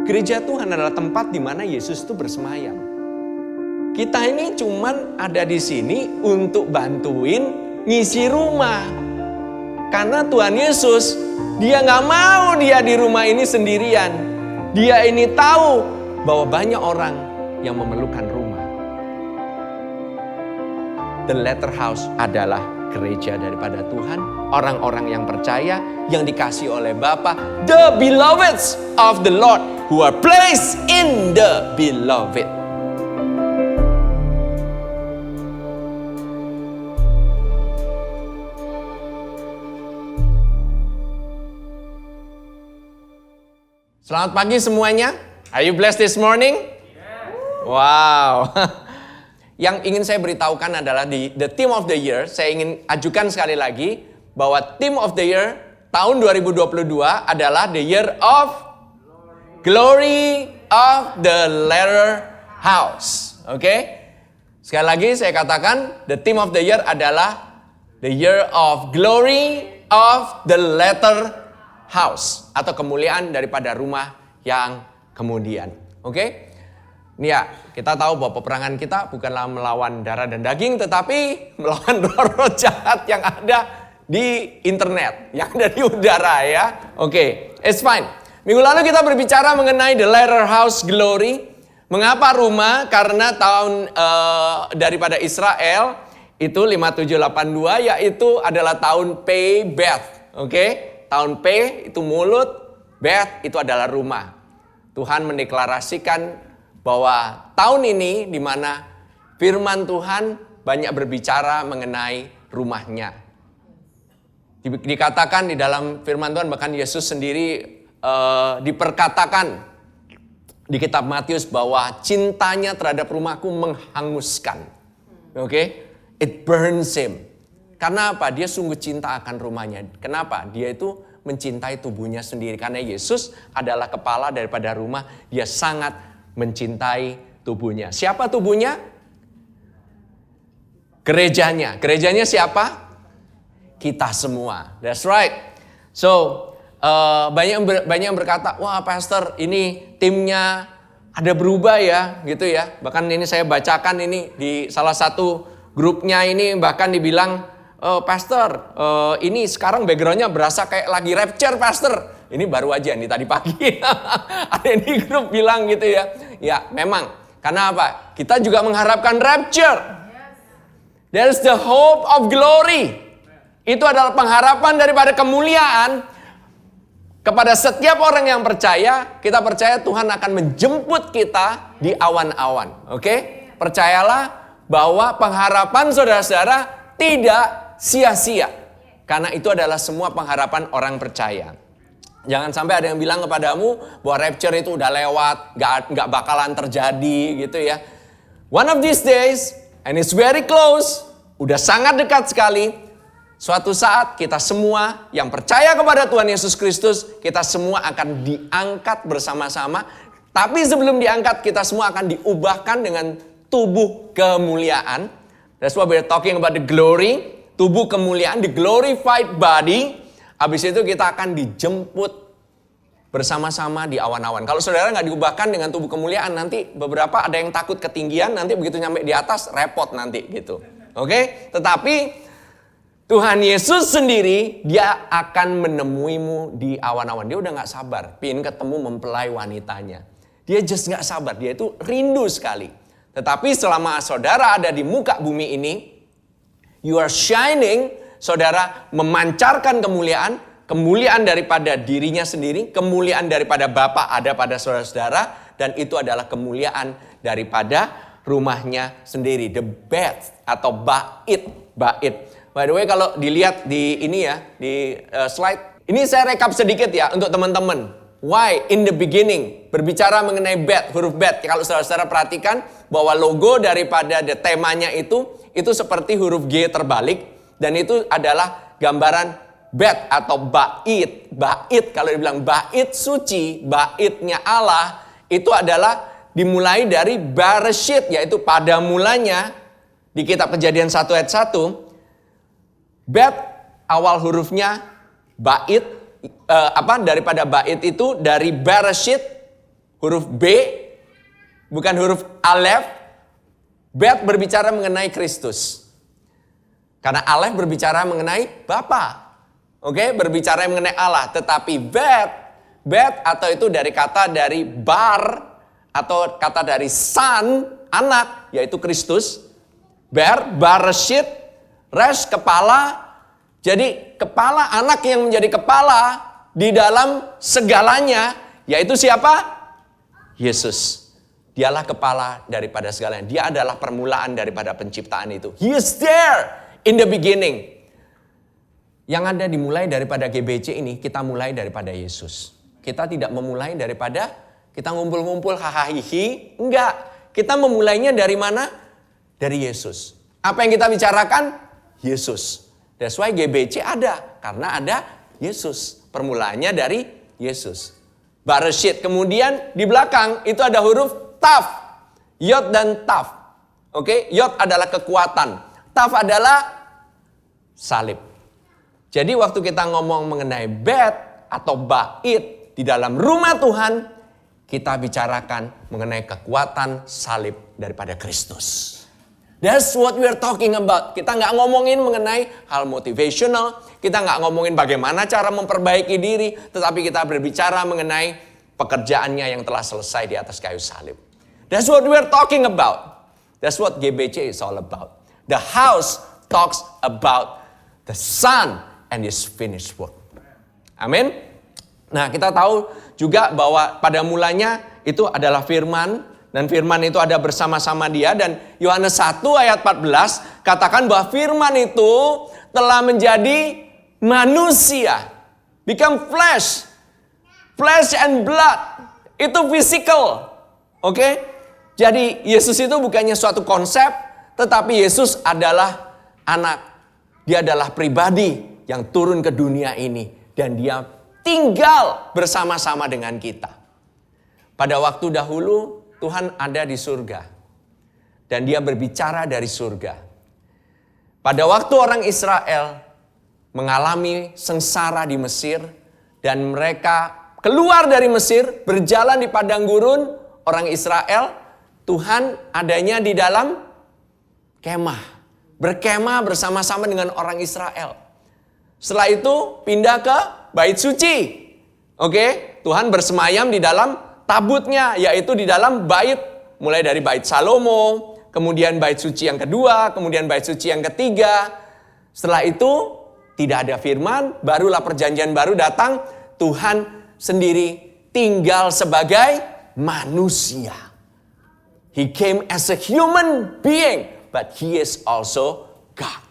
Gereja Tuhan adalah tempat di mana Yesus itu bersemayam. Kita ini cuman ada di sini untuk bantuin ngisi rumah. Karena Tuhan Yesus, dia gak mau dia di rumah ini sendirian. Dia ini tahu bahwa banyak orang yang memerlukan rumah. The Latter House adalah gereja daripada Tuhan. Orang-orang yang percaya, yang dikasih oleh Bapa. The beloveds of the Lord who are placed in the beloved. Selamat pagi semuanya. Are you blessed this morning? Wow. Yang ingin saya beritahukan adalah di the theme of the year. Saya ingin ajukan sekali lagi bahwa theme of the year tahun 2022 adalah the year of glory of the Latter House. Oke? Sekali lagi saya katakan the theme of the year adalah the year of glory of the Latter House, atau kemuliaan daripada rumah yang kemudian. Oke? Ini ya, kita tahu bahwa peperangan kita bukanlah melawan darah dan daging, tetapi melawan roh-roh jahat yang ada di internet, yang ada di udara ya. Oke, it's fine. Minggu lalu kita berbicara mengenai the Latter House glory. Mengapa rumah? Karena tahun daripada Israel itu 5782, yaitu adalah tahun Pei Beth. Oke? Tahun P itu mulut, Beth itu adalah rumah. Tuhan mendeklarasikan bahwa tahun ini di mana firman Tuhan banyak berbicara mengenai rumahnya. Dikatakan di dalam firman Tuhan, bahkan Yesus sendiri diperkatakan di kitab Matius bahwa cintanya terhadap rumahku menghanguskan. Oke? It burns him. Karena apa? Dia sungguh cinta akan rumahnya. Kenapa? Dia itu mencintai tubuhnya sendiri. Karena Yesus adalah kepala daripada rumah. Dia sangat mencintai tubuhnya. Siapa tubuhnya? Gerejanya. Gerejanya siapa? Kita semua. That's right. So, banyak yang berkata, wah pastor ini timnya ada berubah ya. Gitu ya. Bahkan ini saya bacakan ini di salah satu grupnya ini bahkan dibilang, pastor, ini sekarang backgroundnya berasa kayak lagi rapture, pastor. Ini baru aja nih tadi pagi. Ada di grup bilang gitu ya. Ya memang, karena apa? Kita juga mengharapkan rapture. There's the hope of glory. Itu adalah pengharapan daripada kemuliaan. Kepada setiap orang yang percaya, kita percaya Tuhan akan menjemput kita di awan-awan. Oke? Percayalah bahwa pengharapan saudara-saudara tidak sia-sia. Karena itu adalah semua pengharapan orang percaya. Jangan sampai ada yang bilang kepadamu bahwa rapture itu udah lewat, gak bakalan terjadi gitu ya. One of these days, and it's very close, udah sangat dekat sekali. Suatu saat kita semua yang percaya kepada Tuhan Yesus Kristus, kita semua akan diangkat bersama-sama. Tapi sebelum diangkat, kita semua akan diubahkan dengan tubuh kemuliaan. That's why we're talking about the glory. Tubuh kemuliaan, the glorified body. Habis itu kita akan dijemput bersama-sama di awan-awan. Kalau saudara gak diubahkan dengan tubuh kemuliaan, nanti beberapa ada yang takut ketinggian, nanti begitu nyampe di atas, repot nanti gitu. Oke? Tetapi Tuhan Yesus sendiri, dia akan menemuimu di awan-awan. Dia udah gak sabar, pengen ketemu mempelai wanitanya. Dia just gak sabar, dia itu rindu sekali. Tetapi selama saudara ada di muka bumi ini, you are shining, saudara memancarkan kemuliaan daripada dirinya sendiri, kemuliaan daripada Bapa ada pada saudara-saudara, dan itu adalah kemuliaan daripada rumahnya sendiri. The bed atau bait. By the way, kalau dilihat di ini ya, di slide, ini saya rekap sedikit ya untuk teman-teman. Why in the beginning, berbicara mengenai bed, huruf bed. Kalau saudara-saudara perhatikan bahwa logo daripada temanya itu seperti huruf G terbalik. Dan itu adalah gambaran bed atau bait. Bait, kalau dibilang bait suci, baitnya Allah, itu adalah dimulai dari Bereshit, yaitu pada mulanya di kitab Kejadian 1 ayat 1. Bet awal hurufnya bait, daripada bait itu dari Bereshit huruf B, bukan huruf Alef. Bet berbicara mengenai Kristus. Karena Alef berbicara mengenai Bapa. Oke, berbicara mengenai Allah. Tetapi bet atau itu dari kata dari bar atau kata dari son, anak, yaitu Kristus. Bareshit, resh, kepala. Jadi kepala, anak yang menjadi kepala di dalam segalanya, yaitu siapa? Yesus. Dialah kepala daripada segalanya. Dia adalah permulaan daripada penciptaan itu. He is there in the beginning. Yang ada dimulai daripada GBC ini, kita mulai daripada Yesus. Kita tidak memulai daripada kita ngumpul-ngumpul hahaha. Enggak. Kita memulainya dari mana? Dari Yesus. Apa yang kita bicarakan? Yesus. That's why GBC ada. Karena ada Yesus. Permulaannya dari Yesus. Bareshit. Kemudian di belakang itu ada huruf Taf. Yod dan Taf. Oke, Yod adalah kekuatan. Taf adalah salib. Jadi waktu kita ngomong mengenai bet atau bait di dalam rumah Tuhan, kita bicarakan mengenai kekuatan salib daripada Kristus. That's what we are talking about. Kita nggak ngomongin mengenai hal motivational, kita nggak ngomongin bagaimana cara memperbaiki diri, tetapi kita berbicara mengenai pekerjaannya yang telah selesai di atas kayu salib. That's what we are talking about. That's what GBC is all about. The house talks about the Son and His finished work. Amin. Nah, kita tahu juga bahwa pada mulanya itu adalah firman. Dan firman itu ada bersama-sama dia. Dan Yohanes 1 ayat 14 katakan bahwa firman itu telah menjadi manusia. Become flesh. Flesh and blood. Itu physical. Oke? Jadi Yesus itu bukannya suatu konsep. Tetapi Yesus adalah anak. Dia adalah pribadi yang turun ke dunia ini. Dan dia tinggal bersama-sama dengan kita. Pada waktu dahulu Tuhan ada di surga. Dan dia berbicara dari surga. Pada waktu orang Israel mengalami sengsara di Mesir. Dan mereka keluar dari Mesir, berjalan di padang gurun. Orang Israel, Tuhan adanya di dalam kemah. Berkemah bersama-sama dengan orang Israel. Setelah itu pindah ke bait suci. Oke, Tuhan bersemayam di dalam tabutnya, yaitu di dalam bait. Mulai dari bait Salomo, kemudian bait suci yang kedua, kemudian bait suci yang ketiga. Setelah itu tidak ada firman, barulah perjanjian baru datang. Tuhan sendiri tinggal sebagai manusia. He came as a human being, but He is also God.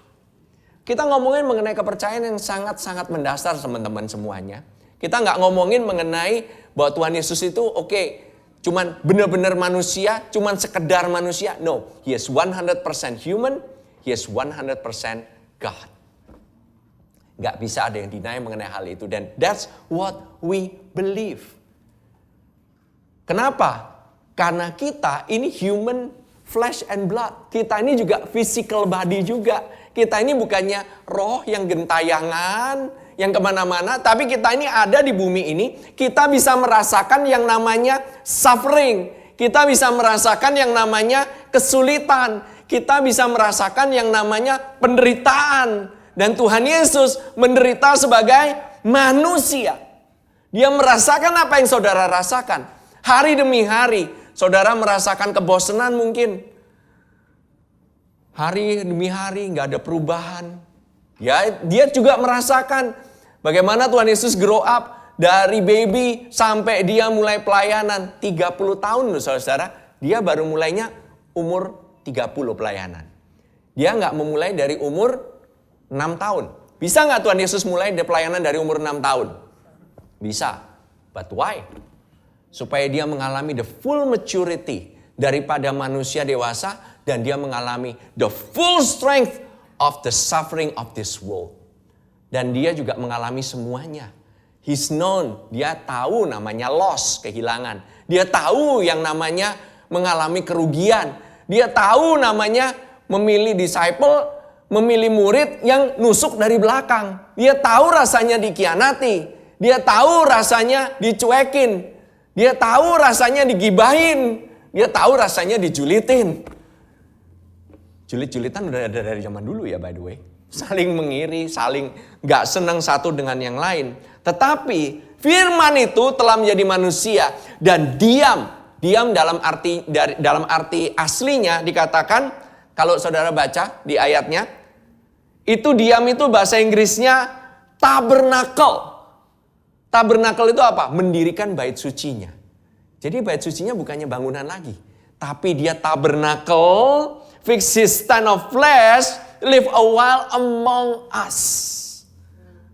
Kita ngomongin mengenai kepercayaan yang sangat-sangat mendasar teman-teman semuanya. Kita nggak ngomongin mengenai bahwa Tuhan Yesus itu cuman benar-benar manusia, cuman sekedar manusia. No, He is 100% human, He is 100% God. Nggak bisa ada yang deny mengenai hal itu. Dan that's what we believe. Kenapa? Karena kita ini human flesh and blood. Kita ini juga physical body juga. Kita ini bukannya roh yang gentayangan, yang kemana-mana. Tapi kita ini ada di bumi ini. Kita bisa merasakan yang namanya suffering. Kita bisa merasakan yang namanya kesulitan. Kita bisa merasakan yang namanya penderitaan. Dan Tuhan Yesus menderita sebagai manusia. Dia merasakan apa yang saudara rasakan. Hari demi hari. Saudara merasakan kebosanan mungkin. Hari demi hari nggak ada perubahan. Ya, dia juga merasakan bagaimana Tuhan Yesus grow up dari baby sampai dia mulai pelayanan 30 tahun loh saudara. Dia baru mulainya umur 30 pelayanan. Dia nggak memulai dari umur 6 tahun. Bisa nggak Tuhan Yesus mulai pelayanan dari umur 6 tahun? Bisa. But why? Supaya dia mengalami the full maturity daripada manusia dewasa dan dia mengalami the full strength of the suffering of this world. Dan dia juga mengalami semuanya. He's known, dia tahu namanya loss, kehilangan. Dia tahu yang namanya mengalami kerugian. Dia tahu namanya memilih disciple, memilih murid yang nusuk dari belakang. Dia tahu rasanya dikhianati. Dia tahu rasanya dicuekin. Dia tahu rasanya digibahin. Dia tahu rasanya dijulitin. Julit-julitan udah ada dari zaman dulu ya by the way. Saling mengiri, saling gak senang satu dengan yang lain. Tetapi firman itu telah menjadi manusia dan diam. Diam dalam arti aslinya dikatakan, kalau saudara baca di ayatnya, itu diam itu bahasa Inggrisnya tabernacle. Tabernacle itu apa? Mendirikan bait sucinya. Jadi bait sucinya bukannya bangunan lagi, tapi dia tabernacle, fix his stand of flesh, live a while among us.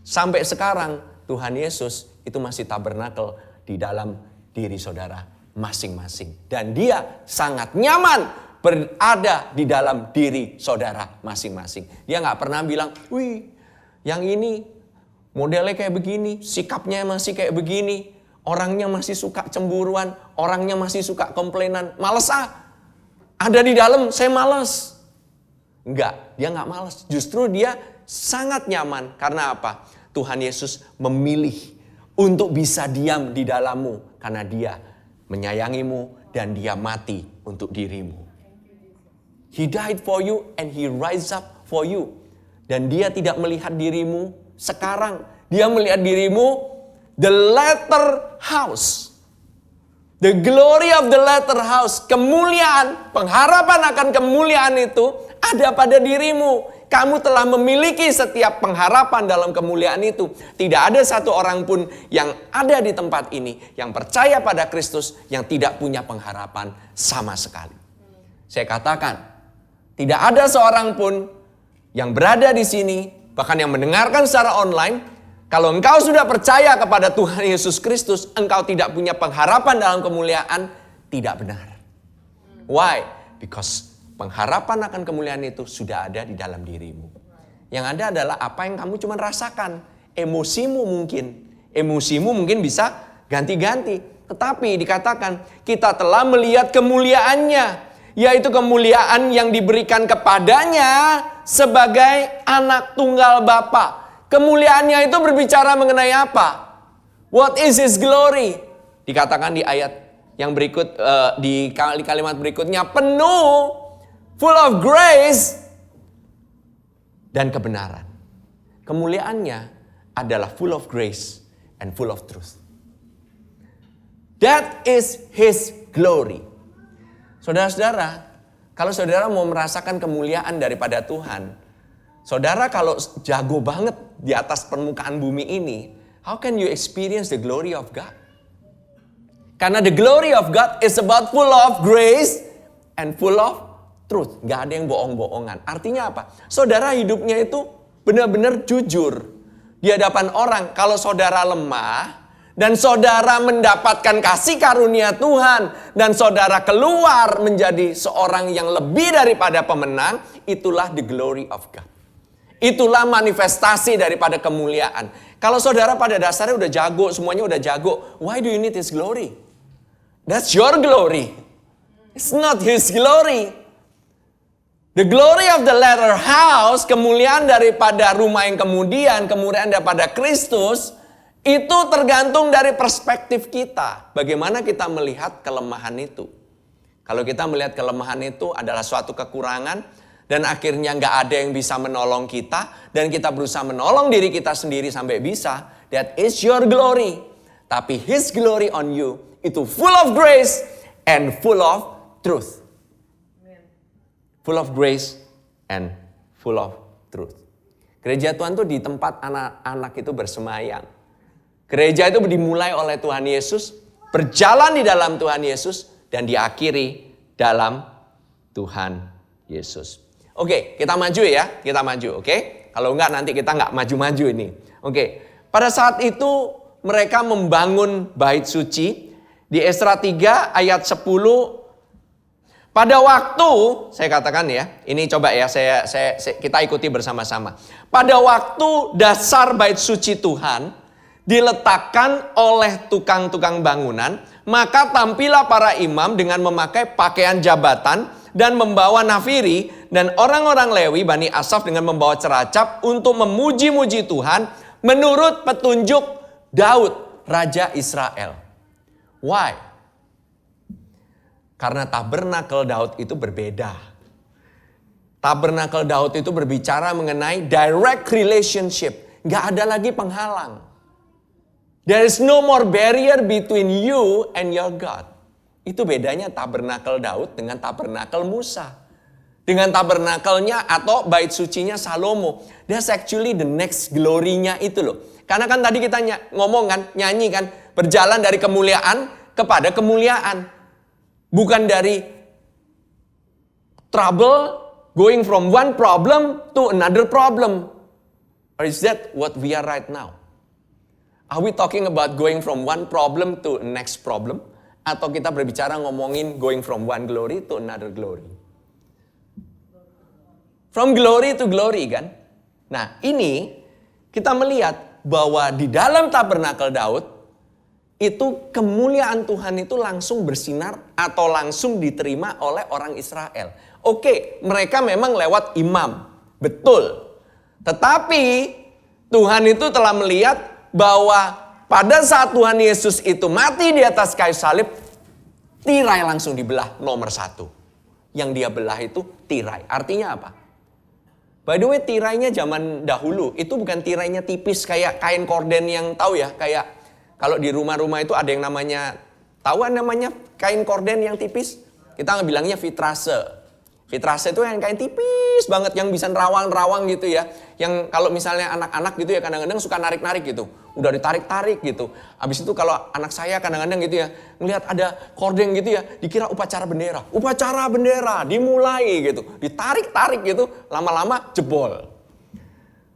Sampai sekarang Tuhan Yesus itu masih tabernacle di dalam diri saudara masing-masing. Dan dia sangat nyaman berada di dalam diri saudara masing-masing. Dia gak pernah bilang, wih yang ini modelnya kayak begini, sikapnya masih kayak begini, orangnya masih suka cemburuan, orangnya masih suka komplainan, males ada di dalam saya males. Enggak, dia gak males. Justru dia sangat nyaman. Karena apa? Tuhan Yesus memilih untuk bisa diam di dalammu. Karena dia menyayangimu dan dia mati untuk dirimu. He died for you and he rise up for you. Dan dia tidak melihat dirimu sekarang. Dia melihat dirimu the latter house. The glory of the latter house. Kemuliaan, pengharapan akan kemuliaan itu ada pada dirimu. Kamu telah memiliki setiap pengharapan dalam kemuliaan itu. Tidak ada satu orang pun yang ada di tempat ini yang percaya pada Kristus yang tidak punya pengharapan sama sekali. Saya katakan, tidak ada seorang pun yang berada di sini, bahkan yang mendengarkan secara online, kalau engkau sudah percaya kepada Tuhan Yesus Kristus, engkau tidak punya pengharapan dalam kemuliaan, tidak benar. Why? Because pengharapan akan kemuliaan itu sudah ada di dalam dirimu. Yang ada adalah apa yang kamu cuma rasakan. Emosimu mungkin bisa ganti-ganti. Tetapi dikatakan kita telah melihat kemuliaannya. Yaitu kemuliaan yang diberikan kepadanya sebagai anak tunggal Bapa. Kemuliaannya itu berbicara mengenai apa? What is His glory? Dikatakan di ayat yang berikut, di kalimat berikutnya, penuh, full of grace dan kebenaran. Kemuliaannya adalah full of grace and full of truth. That is His glory. Saudara-saudara, kalau saudara mau merasakan kemuliaan daripada Tuhan, saudara kalau jago banget di atas permukaan bumi ini, how can you experience the glory of God? Karena the glory of God is about full of grace and full of truth. Gak ada yang bohong-bohongan. Artinya apa? Saudara hidupnya itu benar-benar jujur di hadapan orang. Kalau saudara lemah dan saudara mendapatkan kasih karunia Tuhan dan saudara keluar menjadi seorang yang lebih daripada pemenang, itulah the glory of God. Itulah manifestasi daripada kemuliaan. Kalau saudara pada dasarnya udah jago, semuanya udah jago, why do you need His glory? That's your glory. It's not His glory. The glory of the latter house, kemuliaan daripada rumah yang kemudian daripada Kristus, itu tergantung dari perspektif kita. Bagaimana kita melihat kelemahan itu. Kalau kita melihat kelemahan itu adalah suatu kekurangan, dan akhirnya gak ada yang bisa menolong kita, dan kita berusaha menolong diri kita sendiri sampai bisa, that is your glory. Tapi His glory on you, itu full of grace and full of truth. Full of grace and full of truth. Gereja Tuhan itu di tempat anak-anak itu bersemayam. Gereja itu dimulai oleh Tuhan Yesus, berjalan di dalam Tuhan Yesus, dan diakhiri dalam Tuhan Yesus. Oke, kita maju ya, kita maju, oke? Kalau enggak nanti kita enggak maju-maju ini. Oke, pada saat itu mereka membangun bait suci. Di Esra 3 ayat 10, pada waktu, saya katakan ya, ini coba ya, kita ikuti bersama-sama. Pada waktu dasar bait suci Tuhan diletakkan oleh tukang-tukang bangunan, maka tampillah para imam dengan memakai pakaian jabatan dan membawa nafiri, dan orang-orang Lewi Bani Asaf dengan membawa ceracap untuk memuji-muji Tuhan menurut petunjuk Daud, Raja Israel. Why? Karena tabernakel Daud itu berbeda. Tabernakel Daud itu berbicara mengenai direct relationship. Gak ada lagi penghalang. There is no more barrier between you and your God. Itu bedanya tabernakel Daud dengan tabernakel Musa. Dengan tabernakelnya atau bait sucinya Salomo. That's actually the next glory-nya itu loh. Karena kan tadi kita ngomong kan, nyanyi kan. Berjalan dari kemuliaan kepada kemuliaan. Bukan dari trouble, going from one problem to another problem. Or is that what we are right now? Are we talking about going from one problem to next problem? Atau kita berbicara ngomongin going from one glory to another glory? From glory to glory kan? Nah ini kita melihat bahwa di dalam tabernakel Daud, itu kemuliaan Tuhan itu langsung bersinar atau langsung diterima oleh orang Israel. Oke, mereka memang lewat imam, betul. Tetapi Tuhan itu telah melihat bahwa pada saat Tuhan Yesus itu mati di atas kayu salib, tirai langsung dibelah nomor 1. Yang dia belah itu tirai. Artinya apa? By the way, tirainya zaman dahulu itu bukan tirainya tipis kayak kain korden yang tahu ya, kayak kalau di rumah-rumah itu ada yang namanya, tahu namanya kain korden yang tipis? Kita bilangnya vitrase. Vitrase itu yang kain tipis banget, yang bisa nerawang-nerawang gitu ya. Yang kalau misalnya anak-anak gitu ya kadang-kadang suka narik-narik gitu. Udah ditarik-tarik gitu. Habis itu kalau anak saya kadang-kadang gitu ya, ngelihat ada korden gitu ya, dikira upacara bendera. Upacara bendera, dimulai gitu. Ditarik-tarik gitu, lama-lama jebol.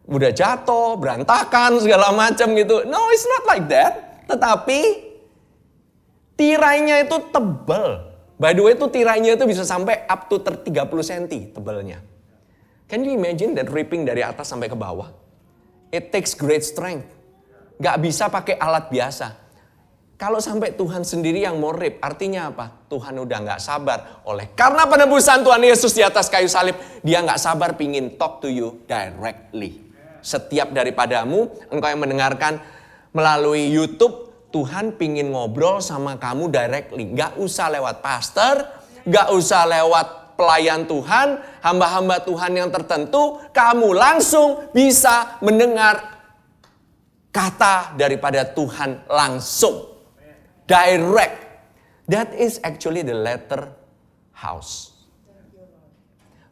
Udah jatuh, berantakan, segala macam gitu. No, it's not like that. Tetapi tirainya itu tebal. By the way itu tirainya itu bisa sampai up to 30 cm tebalnya. Can you imagine that ripping dari atas sampai ke bawah? It takes great strength. Gak bisa pakai alat biasa. Kalau sampai Tuhan sendiri yang mau rip, artinya apa? Tuhan udah gak sabar. Oleh karena penebusan Tuhan Yesus di atas kayu salib, dia gak sabar pingin talk to you directly. Setiap daripadamu, engkau yang mendengarkan melalui YouTube, Tuhan pingin ngobrol sama kamu directly. Gak usah lewat pastor, gak usah lewat pelayan Tuhan, hamba-hamba Tuhan yang tertentu. Kamu langsung bisa mendengar kata daripada Tuhan langsung. Direct. That is actually the letter house.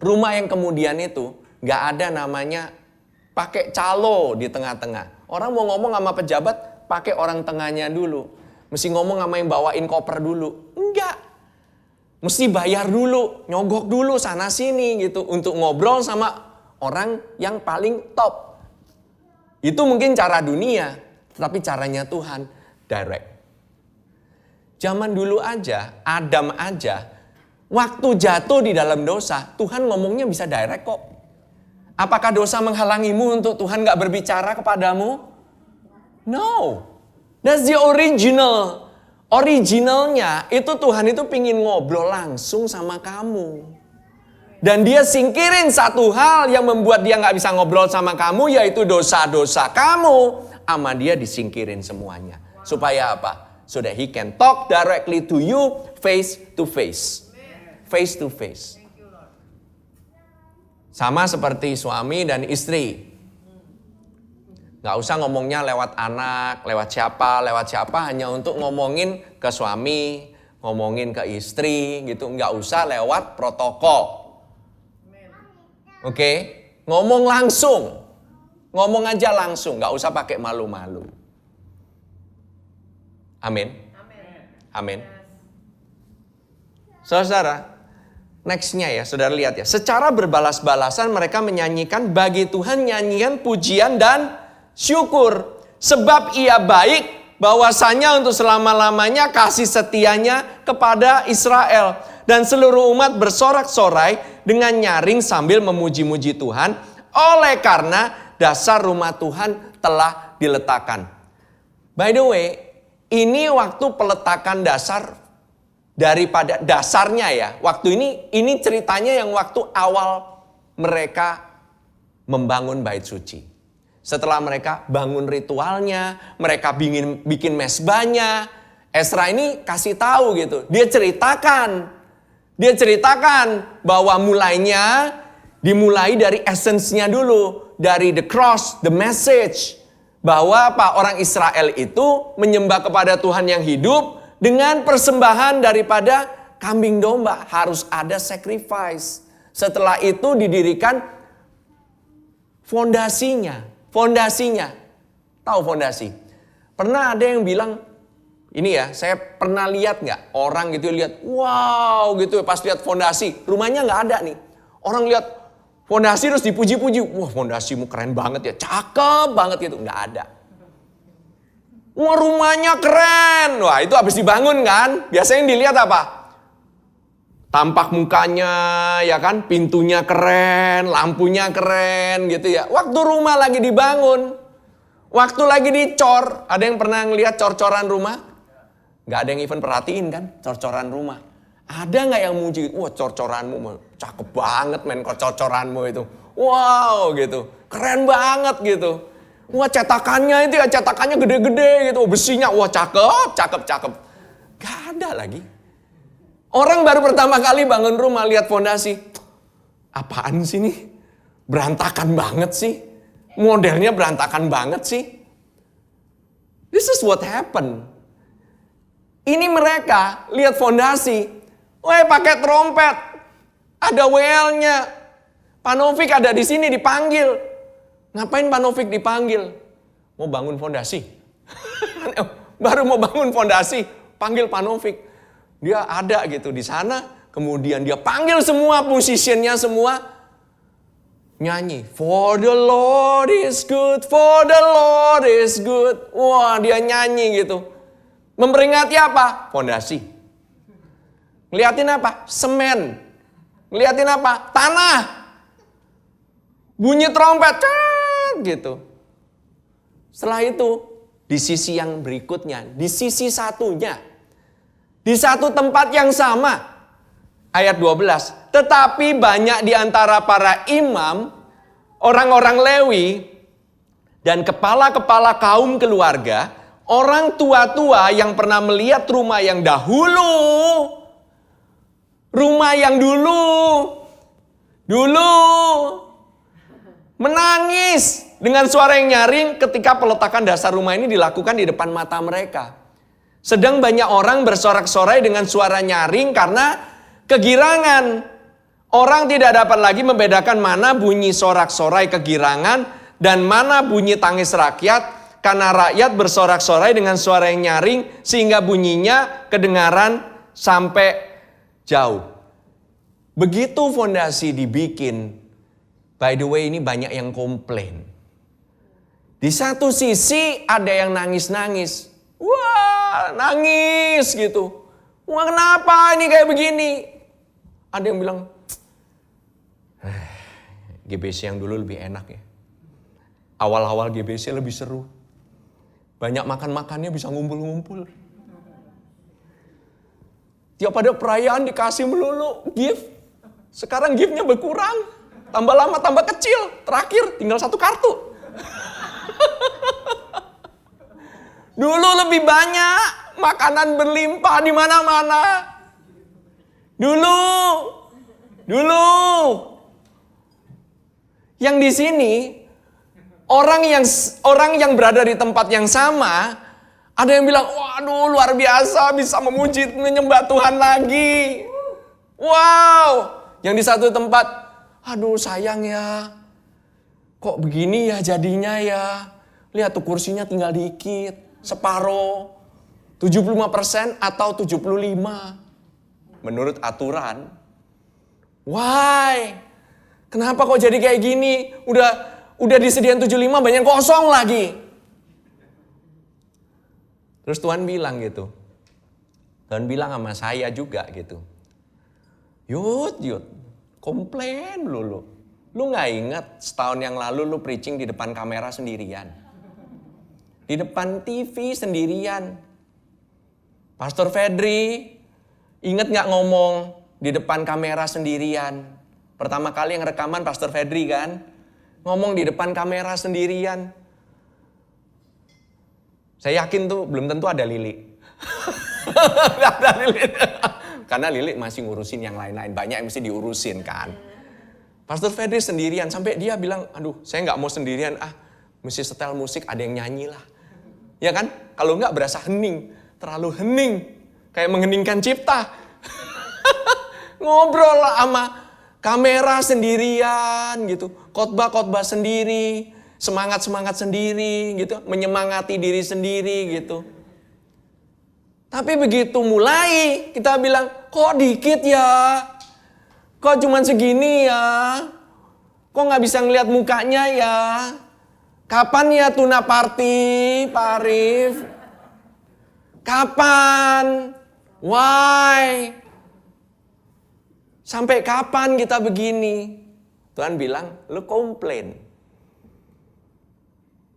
Rumah yang kemudian itu gak ada namanya pakai calo di tengah-tengah. Orang mau ngomong sama pejabat, pakai orang tengahnya dulu. Mesti ngomong sama yang bawain koper dulu. Enggak. Mesti bayar dulu, nyogok dulu sana sini gitu. Untuk ngobrol sama orang yang paling top. Itu mungkin cara dunia. Tetapi caranya Tuhan direct. Zaman dulu aja, Adam aja, waktu jatuh di dalam dosa, Tuhan ngomongnya bisa direct kok. Apakah dosa menghalangimu untuk Tuhan gak berbicara kepadamu? No. That's the original. Originalnya itu Tuhan itu pingin ngobrol langsung sama kamu. Dan dia singkirin satu hal yang membuat dia gak bisa ngobrol sama kamu, yaitu dosa-dosa kamu. Sama dia disingkirin semuanya. Supaya apa? So that he can talk directly to you face to face. Face to face. Sama seperti suami dan istri. Gak usah ngomongnya lewat anak, lewat siapa, hanya untuk ngomongin ke suami, ngomongin ke istri gitu. Gak usah lewat protokol. Oke? Ngomong langsung. Ngomong aja langsung, gak usah pakai malu-malu. Amin. Amin. Saudara, nextnya ya, saudara lihat ya. Secara berbalas-balasan mereka menyanyikan bagi Tuhan nyanyian pujian dan syukur. Sebab ia baik, bahwasanya untuk selama-lamanya kasih setianya kepada Israel. Dan seluruh umat bersorak-sorai dengan nyaring sambil memuji-muji Tuhan. Oleh karena dasar rumah Tuhan telah diletakkan. By the way, ini waktu peletakan dasar. Daripada dasarnya ya, waktu ini ceritanya yang waktu awal mereka membangun bait suci. Setelah mereka bangun ritualnya, mereka bikin mesbahnya, Ezra ini kasih tahu gitu. Dia ceritakan bahwa dimulai dari essence-nya dulu. Dari the cross, the message. Bahwa orang Israel itu menyembah kepada Tuhan yang hidup dengan persembahan daripada kambing domba. Harus ada sacrifice. Setelah itu didirikan fondasinya. Tahu fondasi? Pernah ada yang bilang, ini ya, saya pernah lihat nggak orang gitu lihat, wow gitu pas lihat fondasi, rumahnya nggak ada nih. Orang lihat fondasi terus dipuji-puji, wah fondasimu keren banget ya, cakep banget gitu, nggak ada. Wah rumahnya keren, wah itu habis dibangun kan, biasanya yang dilihat apa? Tampak mukanya ya kan, pintunya keren, lampunya keren gitu ya. Waktu rumah lagi dibangun, waktu lagi dicor, ada yang pernah ngelihat cor-coran rumah? Gak ada yang even perhatiin kan, cor-coran rumah. Ada gak yang muji, wah cor-coranmu cakep banget men cor-coranmu itu. Wow gitu, keren banget gitu. Wah cetakannya itu ya, cetakannya gede-gede gitu, besinya wah cakep. Gak ada lagi. Orang baru pertama kali bangun rumah lihat fondasi. Apaan sih nih? Berantakan banget sih. Modelnya berantakan banget sih. This is what happened. Ini mereka lihat fondasi. Weh pakai trompet. Ada WL-nya. Pak Novik ada di sini dipanggil. Ngapain Pak Novik dipanggil? Mau bangun fondasi. Baru mau bangun fondasi, panggil Pak Novik. Dia ada gitu di sana, kemudian dia panggil semua musiciannya semua nyanyi. For the Lord is good, for the Lord is good. Wah dia nyanyi gitu. Memperingati apa? Fondasi. Ngeliatin apa? Semen. Ngeliatin apa? Tanah. Bunyi trompet gitu. Setelah itu di sisi yang berikutnya, di sisi satunya. Di satu tempat yang sama, ayat 12. Tetapi banyak di antara para imam, orang-orang Lewi, dan kepala-kepala kaum keluarga, orang tua-tua yang pernah melihat rumah yang dulu, menangis dengan suara yang nyaring ketika peletakan dasar rumah ini dilakukan di depan mata mereka. Sedang banyak orang bersorak-sorai dengan suara nyaring karena kegirangan. Orang tidak dapat lagi membedakan mana bunyi sorak-sorai kegirangan dan mana bunyi tangis rakyat. Karena rakyat bersorak-sorai dengan suara yang nyaring sehingga bunyinya kedengaran sampai jauh. Begitu fondasi dibikin, by the way ini banyak yang komplain. Di satu sisi ada yang nangis-nangis. Wah, nangis gitu. Wah, kenapa ini kayak begini? Ada yang bilang, GBC yang dulu lebih enak ya. Awal-awal GBC lebih seru. Banyak makan-makannya bisa ngumpul-ngumpul. Tiap ada perayaan dikasih melulu gift. Sekarang giftnya berkurang. Tambah lama tambah kecil. Terakhir tinggal satu kartu. Dulu lebih banyak, makanan berlimpah di mana-mana. Dulu. Yang di sini orang yang berada di tempat yang sama, ada yang bilang, waduh luar biasa bisa memuji menyembah Tuhan lagi. Wow, yang di satu tempat, aduh sayang ya, kok begini ya jadinya ya. Lihat tuh kursinya tinggal dikit. Separuh, 75% atau 75% menurut aturan. Why? Kenapa kok jadi kayak gini? Udah disediain 75 banyak kosong lagi. Terus Tuhan bilang gitu. Tuhan bilang sama saya juga gitu. Yud, komplain lu. Lu gak inget setahun yang lalu lu preaching di depan kamera sendirian. Di depan TV sendirian. Pastor Fedri, inget gak ngomong di depan kamera sendirian? Pertama kali yang rekaman Pastor Fedri kan? Ngomong di depan kamera sendirian. Saya yakin tuh belum tentu ada Lili. Kata Lilit. Karena Lilit masih ngurusin yang lain-lain. Banyak yang mesti diurusin kan. Pastor Freddy sendirian. Sampai dia bilang, aduh saya nggak mau sendirian. Mesti setel musik, ada yang nyanyi lah. Ya kan? Kalau nggak berasa hening. Terlalu hening. Kayak mengheningkan cipta. Ngobrol lah sama kamera sendirian gitu. Khotbah-khotbah sendiri. Semangat-semangat sendiri gitu. Menyemangati diri sendiri gitu. Tapi begitu mulai kita bilang, kok dikit ya? Kok cuman segini ya? Kok nggak bisa ngeliat mukanya ya? Kapan ya tuna party, Pak Arif? Kapan? Why? Sampai kapan kita begini? Tuhan bilang, lu komplain.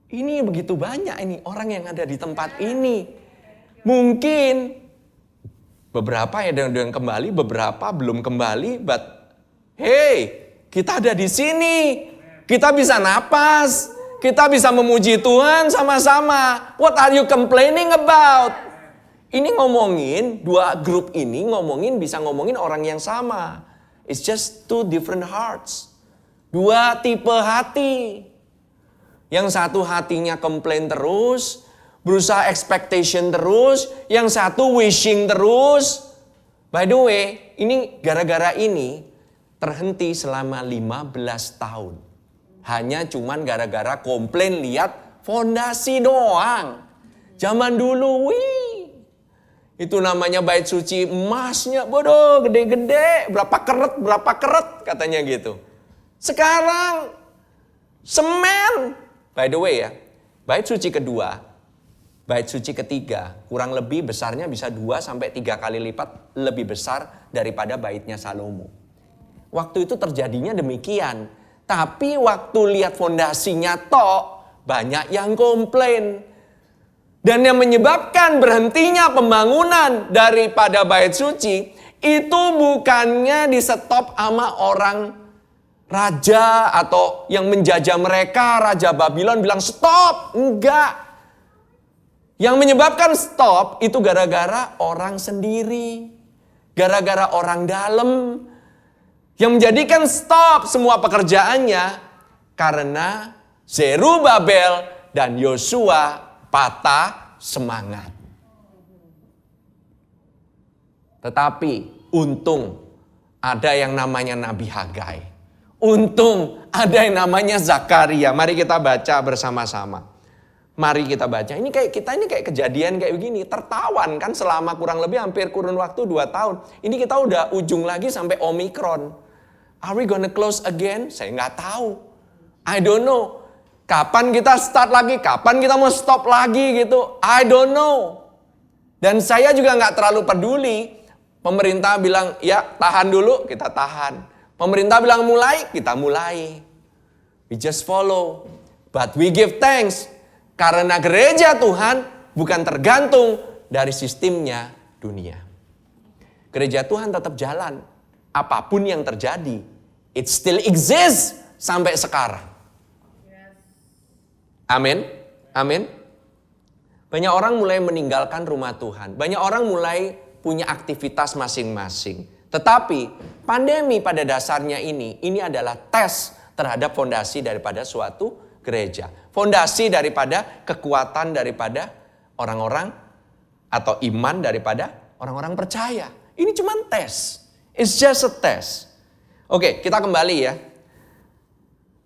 Ini begitu banyak ini orang yang ada di tempat ini. Mungkin beberapa ya yang kembali, beberapa belum kembali. But hey, kita ada di sini. Kita bisa napas. Kita bisa memuji Tuhan sama-sama. What are you complaining about? Ini ngomongin, dua grup ini bisa ngomongin orang yang sama. It's just two different hearts. Dua tipe hati. Yang satu hatinya komplain terus, berusaha expectation terus, yang satu wishing terus. By the way, ini gara-gara ini terhenti selama 15 tahun. Hanya cuman gara-gara komplain lihat fondasi doang. Zaman dulu, itu namanya bait suci emasnya, bodoh gede-gede, berapa keret katanya gitu. Sekarang semen. By the way ya, bait suci kedua, bait suci ketiga kurang lebih besarnya bisa 2-3 kali lipat lebih besar daripada baitnya Salomo. Waktu itu terjadinya demikian. Tapi waktu lihat fondasinya banyak yang komplain. Dan yang menyebabkan berhentinya pembangunan daripada bait suci itu bukannya di stop sama orang raja atau yang menjajah mereka, Raja Babylon bilang stop. Enggak. Yang menyebabkan stop itu gara-gara orang sendiri. Gara-gara orang dalam. Yang menjadikan stop semua pekerjaannya karena Zerubabel dan Yosua patah semangat. Tetapi untung ada yang namanya Nabi Hagai. Untung ada yang namanya Zakaria. Mari kita baca bersama-sama. Mari kita baca. Ini kayak kejadian kayak begini. Tertawan kan selama kurang lebih hampir kurun waktu 2 tahun. Ini kita udah ujung lagi sampai Omikron. Are we gonna close again? Saya nggak tahu. I don't know. Kapan kita start lagi? Kapan kita mau stop lagi gitu? I don't know. Dan saya juga nggak terlalu peduli. Pemerintah bilang, ya tahan dulu, kita tahan. Pemerintah bilang mulai, kita mulai. We just follow. But we give thanks. Karena gereja Tuhan bukan tergantung dari sistemnya dunia. Gereja Tuhan tetap jalan. Apapun yang terjadi, it still exists sampai sekarang. Amin. Amin. Banyak orang mulai meninggalkan rumah Tuhan. Banyak orang mulai punya aktivitas masing-masing. Tetapi pandemi pada dasarnya ini adalah tes terhadap fondasi daripada suatu gereja. Fondasi daripada kekuatan daripada orang-orang atau iman daripada orang-orang percaya. Ini cuma tes. It's just a test. Oke, kita kembali ya.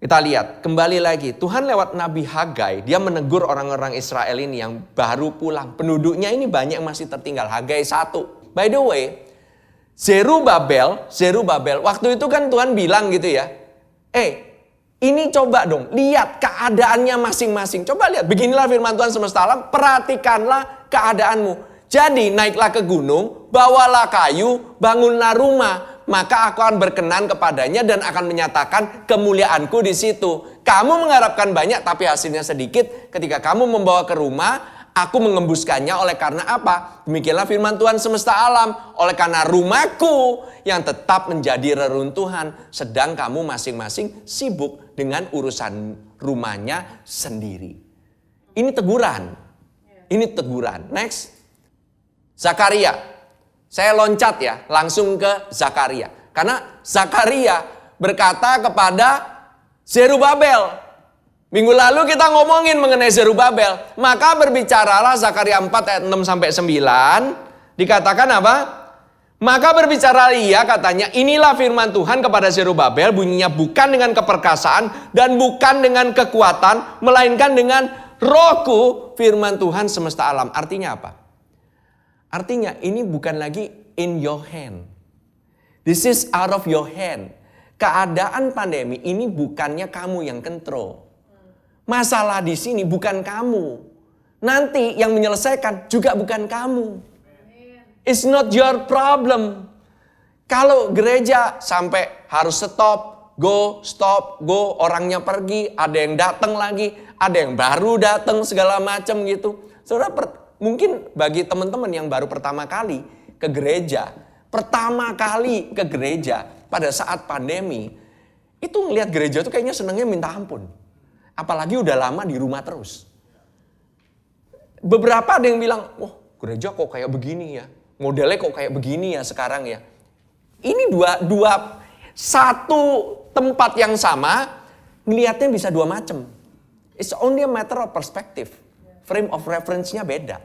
Kita lihat, kembali lagi. Tuhan lewat Nabi Hagai, dia menegur orang-orang Israel ini yang baru pulang. Penduduknya ini banyak yang masih tertinggal. Hagai 1. By the way, Zerubabel, waktu itu kan Tuhan bilang gitu ya. Ini coba dong, lihat keadaannya masing-masing. Coba lihat, beginilah firman Tuhan semesta alam, perhatikanlah keadaanmu. Jadi naiklah ke gunung, bawalah kayu, bangunlah rumah. Maka aku akan berkenan kepadanya dan akan menyatakan kemuliaanku di situ. Kamu mengharapkan banyak tapi hasilnya sedikit. Ketika kamu membawa ke rumah, aku mengembuskannya oleh karena apa? Demikianlah firman Tuhan semesta alam. Oleh karena rumahku yang tetap menjadi reruntuhan. Sedang kamu masing-masing sibuk dengan urusan rumahnya sendiri. Ini teguran. Next. Zakaria. Saya loncat ya, langsung ke Zakaria. Karena Zakaria berkata kepada Zerubabel. Minggu lalu kita ngomongin mengenai Zerubabel. Maka berbicaralah Zakaria 4 ayat 6 sampai 9. Dikatakan apa? Maka berbicara ia katanya, inilah firman Tuhan kepada Zerubabel, bunyinya bukan dengan keperkasaan dan bukan dengan kekuatan, melainkan dengan Rohku, firman Tuhan semesta alam. Artinya apa? Artinya ini bukan lagi in your hand. This is out of your hand. Keadaan pandemi ini bukannya kamu yang kontrol. Masalah di sini bukan kamu. Nanti yang menyelesaikan juga bukan kamu. It's not your problem. Kalau gereja sampai harus stop, go, orangnya pergi, ada yang datang lagi, ada yang baru datang segala macam gitu. Saudara, mungkin bagi teman-teman yang baru pertama kali ke gereja pada saat pandemi, itu ngelihat gereja tuh kayaknya senangnya minta ampun. Apalagi udah lama di rumah terus. Beberapa ada yang bilang, wah gereja kok kayak begini ya. Modelnya kok kayak begini ya sekarang ya. Ini satu tempat yang sama, ngelihatnya bisa dua macam. It's only a matter of perspective. Frame of reference-nya beda.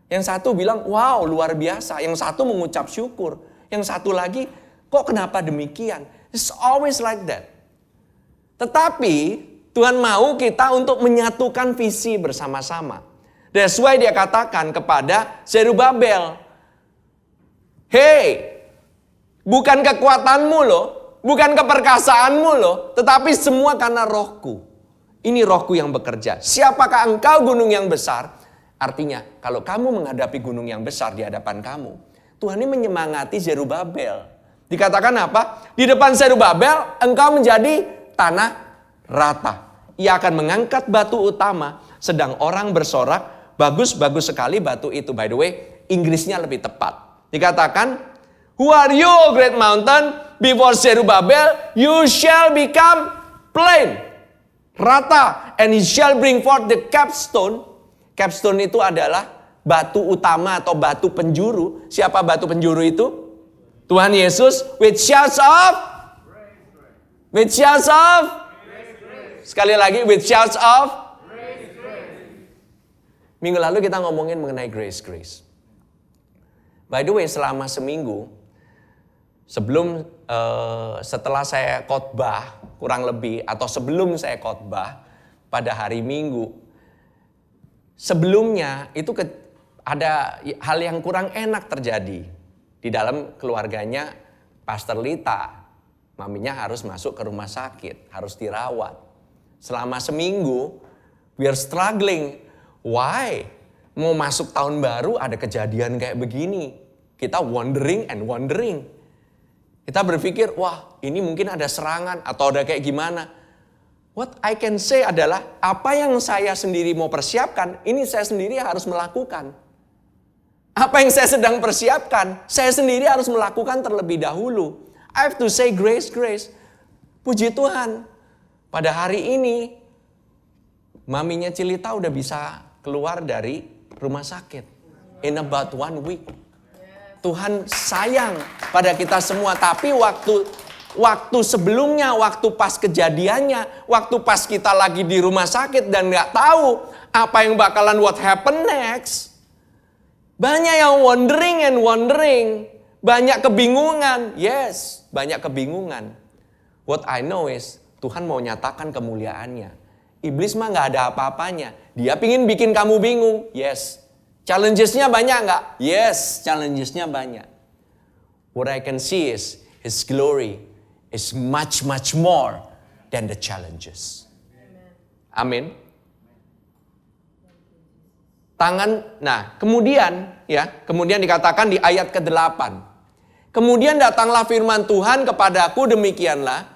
Yang satu bilang, wow luar biasa. Yang satu mengucap syukur. Yang satu lagi, kok kenapa demikian? It's always like that. Tetapi Tuhan mau kita untuk menyatukan visi bersama-sama. That's why dia katakan kepada Zerubabel, hey, bukan kekuatanmu loh, bukan keperkasaanmu loh, tetapi semua karena Rohku. Ini Rohku yang bekerja. Siapakah engkau gunung yang besar? Artinya, kalau kamu menghadapi gunung yang besar di hadapan kamu, Tuhan ini menyemangati Zerubabel. Dikatakan apa? Di depan Zerubabel, engkau menjadi tanah rata. Ia akan mengangkat batu utama, sedang orang bersorak, bagus-bagus sekali batu itu. By the way, Inggrisnya lebih tepat. Dikatakan, who are you, great mountain? Before Zerubabel, you shall become plain, rata, and he shall bring forth the capstone. Capstone itu adalah batu utama atau batu penjuru. Siapa batu penjuru itu? Tuhan Yesus. With shouts of, sekali lagi, with shouts of. Minggu lalu kita ngomongin mengenai grace. By the way, selama seminggu, setelah saya khotbah, kurang lebih, atau sebelum saya khotbah pada hari Minggu, sebelumnya itu ada hal yang kurang enak terjadi di dalam keluarganya Pastor Lita. Maminya harus masuk ke rumah sakit, harus dirawat. Selama seminggu, we are struggling. Why? Mau masuk tahun baru ada kejadian kayak begini. Kita wondering. Kita berpikir, wah ini mungkin ada serangan atau ada kayak gimana. What I can say adalah, apa yang saya sendiri mau persiapkan, ini saya sendiri harus melakukan. Apa yang saya sedang persiapkan, saya sendiri harus melakukan terlebih dahulu. I have to say grace. Puji Tuhan, pada hari ini, maminya Cilita udah bisa keluar dari rumah sakit. In about 1 week. Tuhan sayang pada kita semua. Tapi waktu sebelumnya, waktu pas kejadiannya, waktu pas kita lagi di rumah sakit dan gak tahu apa yang bakalan what happen next. Banyak yang wondering. Banyak kebingungan. Yes, banyak kebingungan. What I know is, Tuhan mau nyatakan kemuliaannya. Iblis mah gak ada apa-apanya. Dia pingin bikin kamu bingung. Yes. Challenges-nya banyak gak? Yes, challenges-nya banyak. What I can see is, His glory is much more than the challenges. Amin. Kemudian dikatakan di ayat ke-8. Kemudian datanglah firman Tuhan kepadaku, demikianlah.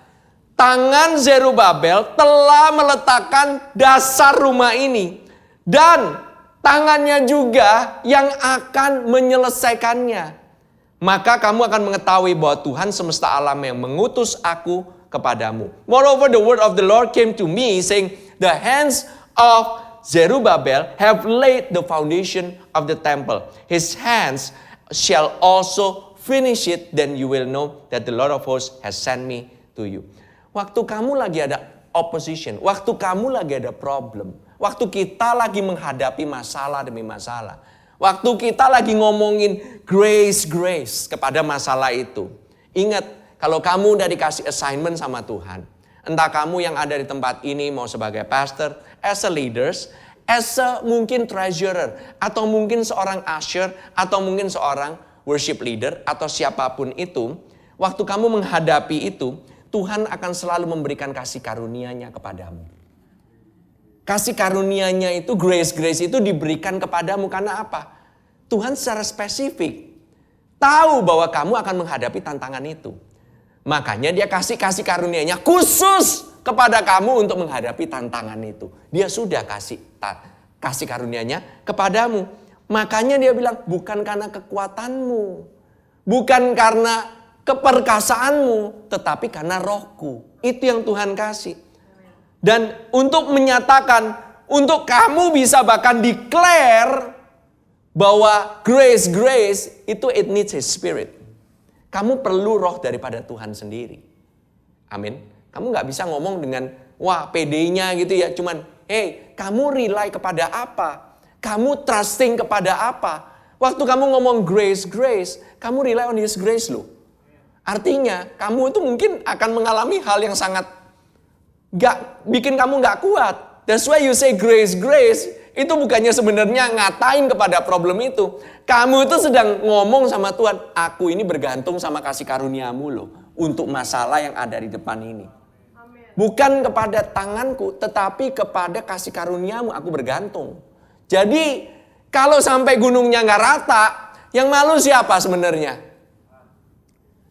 Tangan Zerubabel telah meletakkan dasar rumah ini. Dan tangannya juga yang akan menyelesaikannya. Maka kamu akan mengetahui bahwa Tuhan semesta alam yang mengutus aku kepadamu. Moreover, the word of the Lord came to me, saying, the hands of Zerubabel have laid the foundation of the temple. His hands shall also finish it, then you will know that the Lord of hosts has sent me to you. Waktu kamu lagi ada opposition, waktu kamu lagi ada problem, waktu kita lagi menghadapi masalah demi masalah, waktu kita lagi ngomongin grace kepada masalah itu. Ingat, kalau kamu udah dikasih assignment sama Tuhan, entah kamu yang ada di tempat ini mau sebagai pastor, as a leaders, as a mungkin treasurer, atau mungkin seorang usher, atau mungkin seorang worship leader, atau siapapun itu, waktu kamu menghadapi itu, Tuhan akan selalu memberikan kasih karunia-Nya kepadamu. Kasih karunia-Nya itu, grace itu diberikan kepadamu karena apa? Tuhan secara spesifik tahu bahwa kamu akan menghadapi tantangan itu. Makanya dia kasih karunia-Nya khusus kepada kamu untuk menghadapi tantangan itu. Dia sudah kasih karunia-Nya kepadamu. Makanya dia bilang, bukan karena kekuatanmu, bukan karena keperkasaanmu, tetapi karena Rohku. Itu yang Tuhan kasih. Dan untuk menyatakan, untuk kamu bisa bahkan declare bahwa grace itu it needs His Spirit. Kamu perlu roh daripada Tuhan sendiri. Amin. Kamu gak bisa ngomong dengan, wah PD-nya gitu ya. Cuman, hey, kamu rely kepada apa? Kamu trusting kepada apa? Waktu kamu ngomong grace, kamu rely on His grace loh. Artinya, kamu itu mungkin akan mengalami hal yang sangat bikin kamu gak kuat. That's why you say grace. Itu bukannya sebenarnya ngatain kepada problem itu. Kamu itu sedang ngomong sama Tuhan, aku ini bergantung sama kasih karuniamu loh. Untuk masalah yang ada di depan ini. Bukan kepada tanganku, tetapi kepada kasih karuniamu aku bergantung. Jadi, kalau sampai gunungnya gak rata, yang malu siapa sebenarnya?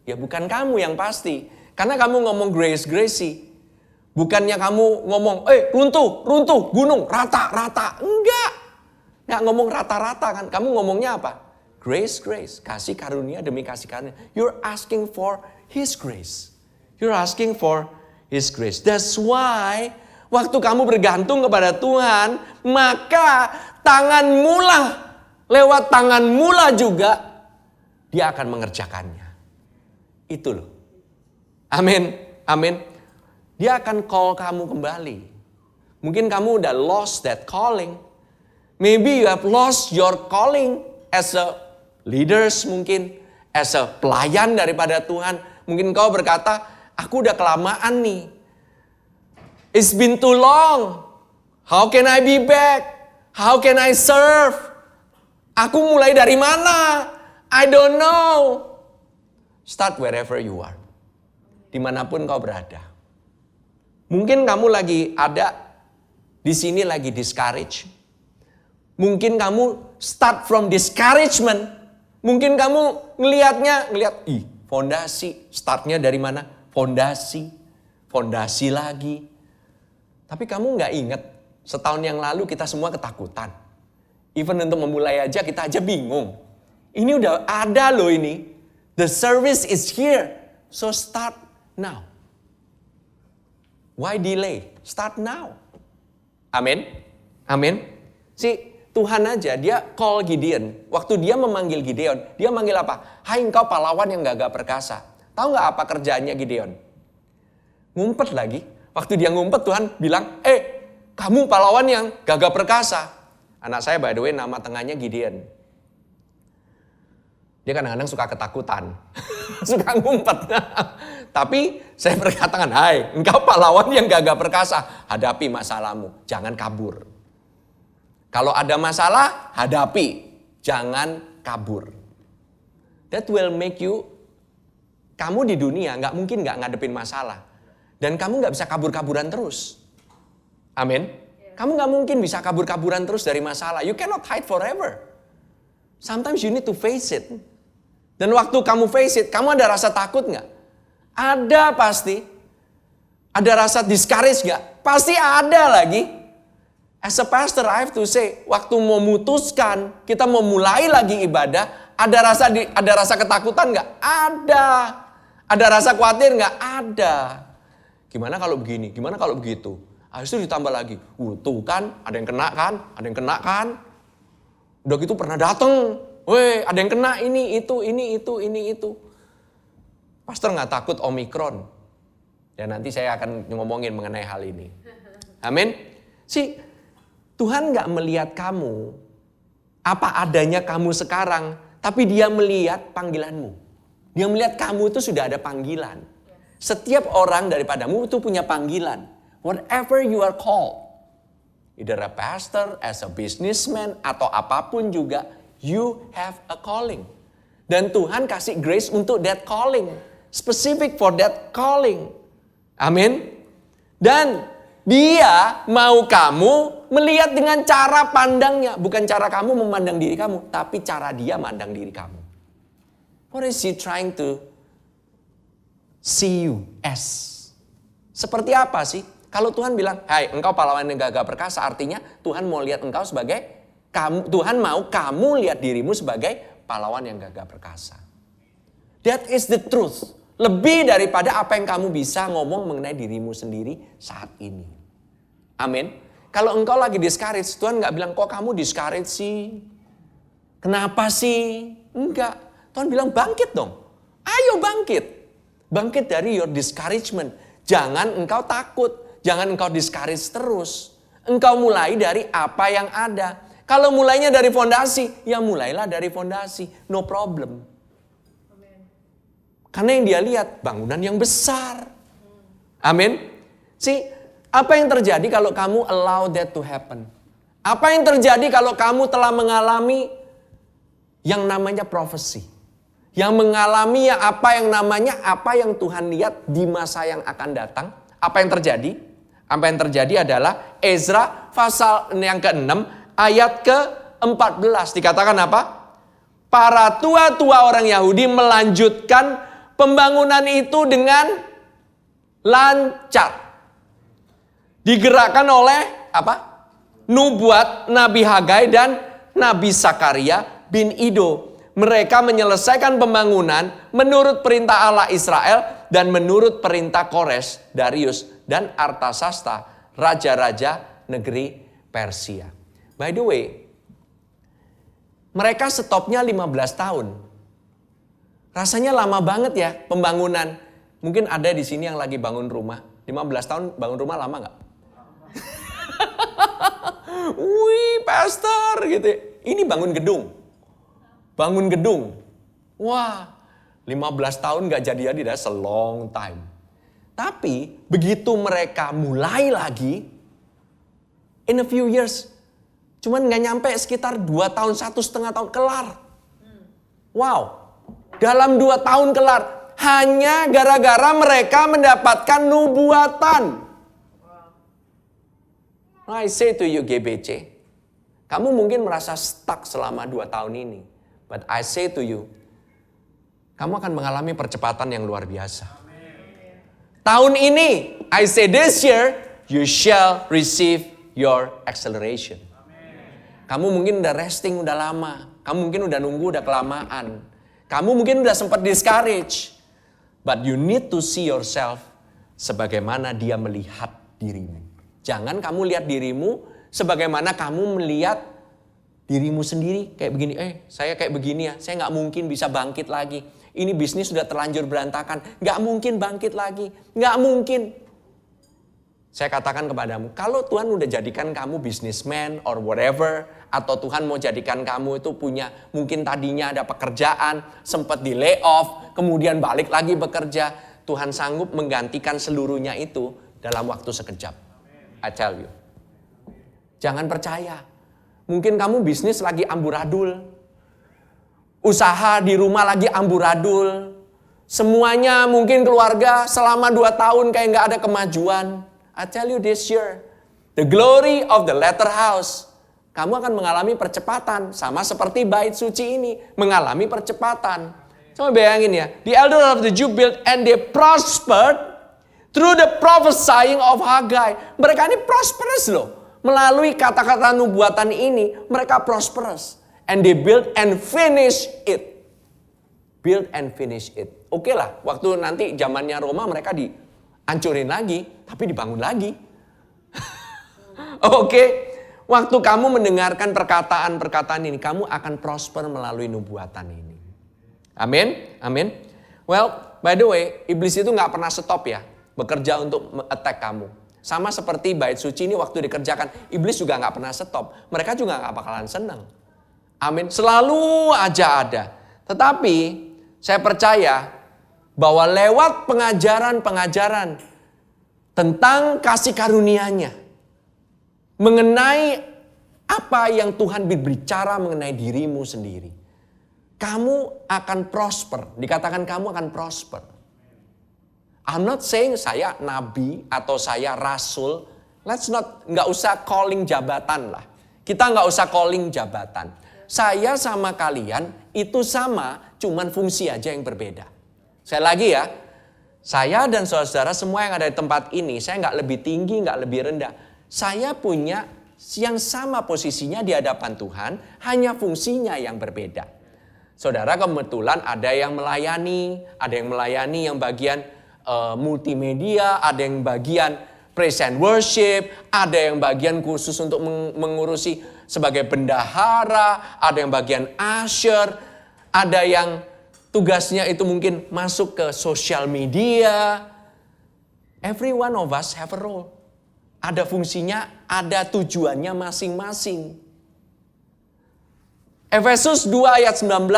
Ya bukan kamu yang pasti. Karena kamu ngomong grace sih. Bukannya kamu ngomong, runtuh, gunung, rata. Enggak. Enggak ngomong rata-rata kan. Kamu ngomongnya apa? Grace. Kasih karunia demi kasih karunia. You're asking for His grace. You're asking for His grace. That's why, waktu kamu bergantung kepada Tuhan, maka lewat tanganmu lah juga, Dia akan mengerjakannya. Itu loh. Amin. Dia akan call kamu kembali. Mungkin kamu udah lost that calling. Maybe you have lost your calling as a leaders mungkin. As a pelayan daripada Tuhan. Mungkin kau berkata, aku udah kelamaan nih. It's been too long. How can I be back? How can I serve? Aku mulai dari mana? I don't know. Start wherever you are. Dimanapun kau berada. Mungkin kamu lagi ada di sini lagi discourage. Mungkin kamu start from discouragement. Mungkin kamu ngelihat, fondasi. Startnya dari mana? Fondasi lagi. Tapi kamu gak ingat, setahun yang lalu kita semua ketakutan. Even untuk memulai aja, kita aja bingung. Ini udah ada loh ini. The service is here. So start now. Why delay? Start now. Amin. Tuhan aja, dia call Gideon. Waktu dia memanggil Gideon, dia manggil apa? Hai engkau pahlawan yang gagah perkasa. Tahu gak apa kerjaannya Gideon? Ngumpet lagi. Waktu dia ngumpet, Tuhan bilang, kamu pahlawan yang gagah perkasa. Anak saya by the way nama tengahnya Gideon. Dia kadang-kadang suka ketakutan. Suka ngumpet. Tapi saya berkatakan, hai engkau pahlawan yang gagah perkasa. Hadapi masalahmu, jangan kabur. Kalau ada masalah, hadapi. Jangan kabur. That will make you, kamu di dunia gak mungkin gak ngadepin masalah. Dan kamu gak bisa kabur-kaburan terus. Amin. Kamu gak mungkin bisa kabur-kaburan terus dari masalah. You cannot hide forever. Sometimes you need to face it. Dan waktu kamu face it, kamu ada rasa takut gak? Ada pasti. Ada rasa discourage gak? Pasti ada lagi. As a pastor, I have to say, waktu memutuskan, kita mau mulai lagi ibadah, ada rasa ketakutan gak? Ada. Ada rasa khawatir gak? Ada. Gimana kalau begini? Gimana kalau begitu? Habis itu ditambah lagi. Tuh kan, ada yang kena kan? Udah gitu pernah datang, weh ada yang kena ini, itu. Pastor nggak takut Omikron. Dan nanti saya akan ngomongin mengenai hal ini. Amin. Tuhan nggak melihat kamu, apa adanya kamu sekarang, tapi dia melihat panggilanmu. Dia melihat kamu itu sudah ada panggilan. Setiap orang daripadamu itu punya panggilan. Whatever you are called. Either a pastor, as a businessman, atau apapun juga, you have a calling. Dan Tuhan kasih grace untuk that calling. Specific for that calling. Amin. Dan dia mau kamu melihat dengan cara pandangnya. Bukan cara kamu memandang diri kamu, tapi cara dia mandang diri kamu. What is he trying to see you as? Seperti apa sih? Kalau Tuhan bilang, hai engkau pahlawan yang gagah perkasa, artinya Tuhan mau lihat engkau sebagai, Tuhan mau kamu lihat dirimu sebagai pahlawan yang gagah perkasa. That is the truth. Lebih daripada apa yang kamu bisa ngomong mengenai dirimu sendiri saat ini. Amin. Kalau engkau lagi discourage, Tuhan gak bilang, kok kamu discourage sih? Kenapa sih? Enggak. Tuhan bilang, bangkit dong. Ayo bangkit. Bangkit dari your discouragement. Jangan engkau takut. Jangan engkau discourage terus. Engkau mulai dari apa yang ada. Kalau mulainya dari fondasi, ya mulailah dari fondasi. No problem. Karena yang dia lihat bangunan yang besar. Amin. Apa yang terjadi kalau kamu allow that to happen? Apa yang terjadi kalau kamu telah mengalami yang namanya prophecy? Yang mengalami apa yang Tuhan lihat di masa yang akan datang? Apa yang terjadi? Apa yang terjadi adalah Ezra pasal yang ke-6 ayat ke-14. Dikatakan apa? Para tua-tua orang Yahudi melanjutkan pembangunan itu dengan lancar. Digerakkan oleh apa? Nubuat Nabi Hagai dan Nabi Sakaria bin Ido. Mereka menyelesaikan pembangunan menurut perintah Allah Israel dan menurut perintah Kores, Darius, dan Artasasta, raja-raja negeri Persia. By the way, mereka stopnya 15 tahun. Rasanya lama banget ya pembangunan. Mungkin ada di sini yang lagi bangun rumah. 15 tahun bangun rumah lama gak? Wih, pastor gitu. Ini bangun gedung. Bangun gedung. Wah, 15 tahun gak jadi-jadi, that's a long time. Tapi begitu mereka mulai lagi, in a few years, cuman gak nyampe sekitar 2 tahun, 1,5 tahun, kelar. Wow, dalam 2 tahun kelar. Hanya gara-gara mereka mendapatkan nubuatan. I say to you GBC, kamu mungkin merasa stuck selama 2 tahun ini. But I say to you, kamu akan mengalami percepatan yang luar biasa. Tahun ini, I say this year, you shall receive your acceleration. Kamu mungkin udah resting udah lama. Kamu mungkin udah nunggu udah kelamaan. Kamu mungkin udah sempat discourage. But you need to see yourself sebagaimana dia melihat dirimu. Jangan kamu lihat dirimu sebagaimana kamu melihat dirimu sendiri. Kayak begini, saya kayak begini ya, saya gak mungkin bisa bangkit lagi. Ini bisnis sudah terlanjur berantakan, gak mungkin bangkit lagi. Gak mungkin. Saya katakan kepadamu, kalau Tuhan udah jadikan kamu businessman or whatever, atau Tuhan mau jadikan kamu itu punya, mungkin tadinya ada pekerjaan, sempat di lay off, kemudian balik lagi bekerja, Tuhan sanggup menggantikan seluruhnya itu dalam waktu sekejap. I tell you. Jangan percaya. Mungkin kamu bisnis lagi amburadul. Usaha di rumah lagi amburadul. Semuanya mungkin keluarga selama 2 tahun kayak gak ada kemajuan. I tell you this year, the glory of the latter house. Kamu akan mengalami percepatan. Sama seperti bait suci ini. Mengalami percepatan. Coba bayangin ya. The elder of the Jew built and they prospered through the prophesying of Haggai. Mereka ini prosperous loh. Melalui kata-kata nubuatan ini, mereka prosperous. And they build and finish it. Build and finish it. Oke lah, waktu nanti zamannya Roma mereka dihancurin lagi, tapi dibangun lagi. Oke. Waktu kamu mendengarkan perkataan-perkataan ini, kamu akan prosper melalui nubuatan ini. Amin, amin. Well, by the way, iblis itu gak pernah stop ya, bekerja untuk attack kamu. Sama seperti bait suci ini waktu dikerjakan, iblis juga gak pernah stop. Mereka juga gak bakalan senang. Amin, selalu aja ada. Tetapi, saya percaya bahwa lewat pengajaran-pengajaran tentang kasih karunia-Nya, mengenai apa yang Tuhan berbicara mengenai dirimu sendiri, kamu akan prosper. Dikatakan kamu akan prosper. I'm not saying saya nabi atau saya rasul. Nggak usah calling jabatan lah. Kita nggak usah calling jabatan. Saya sama kalian itu sama, cuman fungsi aja yang berbeda. Saya lagi ya, saya dan saudara-saudara semua yang ada di tempat ini, saya nggak lebih tinggi, nggak lebih rendah. Saya punya yang sama posisinya di hadapan Tuhan, hanya fungsinya yang berbeda. Saudara kebetulan ada yang melayani yang bagian multimedia, ada yang bagian praise and worship, ada yang bagian khusus untuk mengurusi sebagai bendahara, ada yang bagian usher, ada yang tugasnya itu mungkin masuk ke social media. Every one of us have a role. Ada fungsinya, ada tujuannya masing-masing. Efesus 2 ayat 19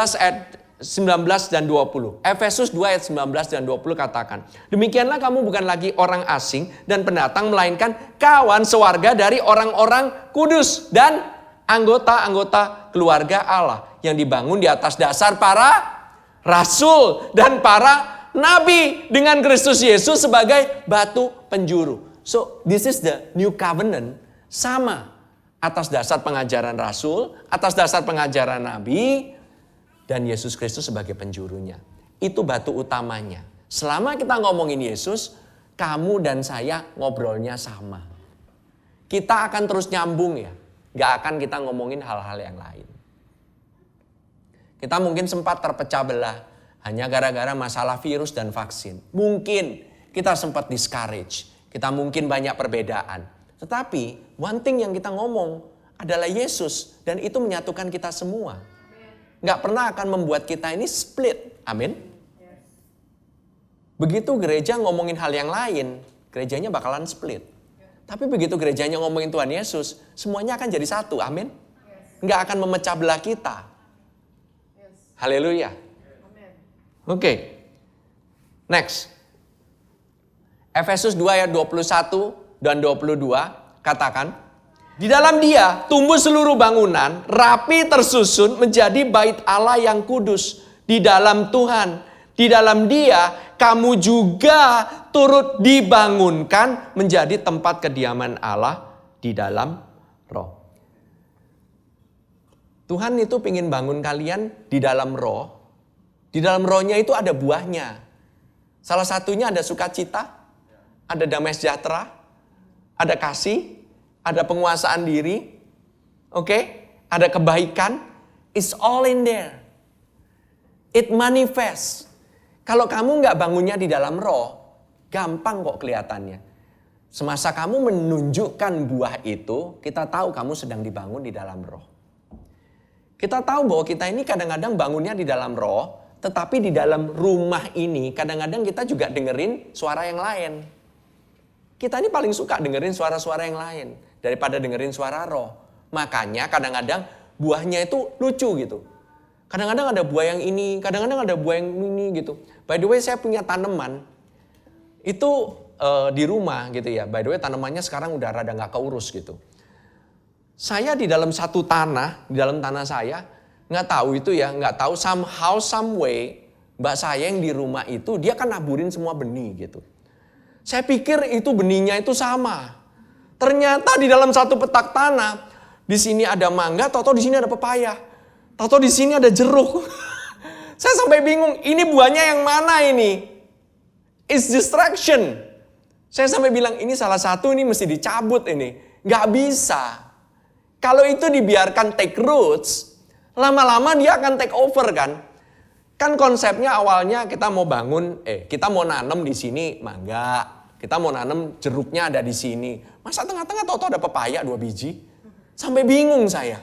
dan 20. Efesus 2 ayat 19 dan 20 katakan, demikianlah kamu bukan lagi orang asing dan pendatang, melainkan kawan sewarga dari orang-orang kudus dan anggota-anggota keluarga Allah yang dibangun di atas dasar para rasul dan para nabi dengan Kristus Yesus sebagai batu penjuru. So, this is the new covenant, sama atas dasar pengajaran rasul, atas dasar pengajaran nabi, dan Yesus Kristus sebagai penjurunya. Itu batu utamanya. Selama kita ngomongin Yesus, kamu dan saya ngobrolnya sama. Kita akan terus nyambung ya, gak akan kita ngomongin hal-hal yang lain. Kita mungkin sempat terpecah belah, hanya gara-gara masalah virus dan vaksin. Mungkin kita sempat discourage. Kita mungkin banyak perbedaan. Tetapi one thing yang kita ngomong adalah Yesus. Dan itu menyatukan kita semua. Gak pernah akan membuat kita ini split. Amin. Begitu gereja ngomongin hal yang lain, gerejanya bakalan split. Tapi begitu gerejanya ngomongin Tuhan Yesus, semuanya akan jadi satu. Amin. Gak akan memecah belah kita. Haleluya. Oke. Next. Efesus 2 ayat 21 dan 22 katakan, di dalam Dia tumbuh seluruh bangunan rapi tersusun menjadi bait Allah yang kudus di dalam Tuhan. Di dalam Dia kamu juga turut dibangunkan menjadi tempat kediaman Allah di dalam Roh. Tuhan itu ingin bangun kalian di dalam Roh. Di dalam Rohnya itu ada buahnya. Salah satunya ada sukacita, ada damai sejahtera, ada kasih, ada penguasaan diri, ada kebaikan. It's all in there. It manifests. Kalau kamu nggak bangunnya di dalam Roh, gampang kok kelihatannya. Semasa kamu menunjukkan buah itu, kita tahu kamu sedang dibangun di dalam Roh. Kita tahu bahwa kita ini kadang-kadang bangunnya di dalam Roh, tetapi di dalam rumah ini kadang-kadang kita juga dengerin suara yang lain. Kita ini paling suka dengerin suara-suara yang lain daripada dengerin suara Roh. Makanya kadang-kadang buahnya itu lucu gitu. Kadang-kadang ada buah yang ini, kadang-kadang ada buah yang ini gitu. By the way, saya punya tanaman itu di rumah gitu ya. By the way, tanamannya sekarang udah rada nggak keurus gitu. Saya di dalam satu tanah, di dalam tanah saya, nggak tahu itu ya, nggak tahu somehow, some way, mbak saya yang di rumah itu dia kan naburin semua benih gitu. Saya pikir itu benihnya itu sama. Ternyata di dalam satu petak tanah, di sini ada mangga, atau di sini ada pepaya, atau di sini ada jeruk. Saya sampai bingung, ini buahnya yang mana ini? It's distraction. Saya sampai bilang, ini salah satu ini mesti dicabut ini. Nggak bisa. Kalau itu dibiarkan take roots, lama-lama dia akan take over kan. Kan konsepnya awalnya kita mau bangun, kita mau nanam di sini mangga, kita mau nanam jeruknya ada di sini. Masa tengah-tengah tahu-tahu ada pepaya 2 biji? Sampai bingung saya.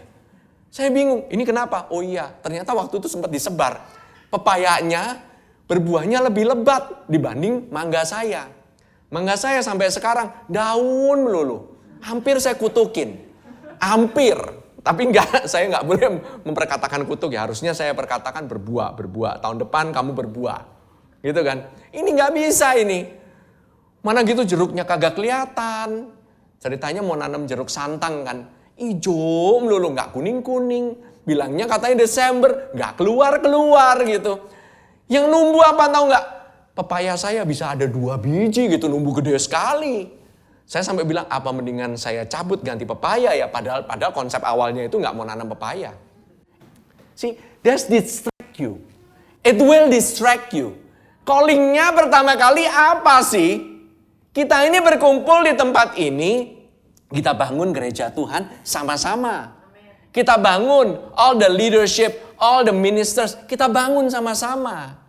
Saya bingung, ini kenapa? Oh iya, ternyata waktu itu sempat disebar. Pepayanya, berbuahnya lebih lebat dibanding mangga saya. Mangga saya sampai sekarang daun melulu. Hampir saya kutukin. Hampir. Tapi saya nggak boleh memperkatakan kutuk ya. Harusnya saya perkatakan berbuah. Tahun depan kamu berbuah. Gitu kan. Ini nggak bisa ini. Mana gitu jeruknya kagak kelihatan. Ceritanya mau nanam jeruk santang kan. Ijo melulu, nggak kuning-kuning. Bilangnya katanya Desember, nggak keluar-keluar gitu. Yang numbuh apa tahu nggak? Pepaya saya bisa ada 2 biji gitu, numbuh gede sekali. Saya sampai bilang, apa mendingan saya cabut ganti pepaya ya? Padahal konsep awalnya itu nggak mau nanam pepaya. See, that's distract you. It will distract you. Callingnya pertama kali apa sih? Kita ini berkumpul di tempat ini, kita bangun gereja Tuhan sama-sama. Kita bangun all the leadership, all the ministers, kita bangun sama-sama.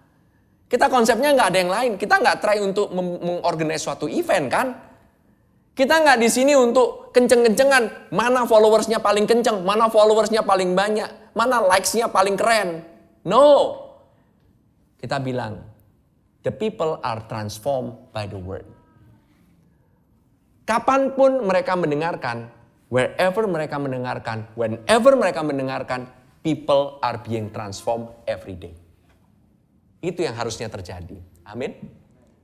Kita konsepnya nggak ada yang lain. Kita nggak try untuk mengorganize suatu event kan? Kita nggak di sini untuk kenceng-kencengan. Mana followersnya paling kenceng, mana followersnya paling banyak, mana likes-nya paling keren. No. Kita bilang, the people are transformed by the word. Kapanpun mereka mendengarkan, wherever mereka mendengarkan, whenever mereka mendengarkan, people are being transformed every day. Itu yang harusnya terjadi. Amin.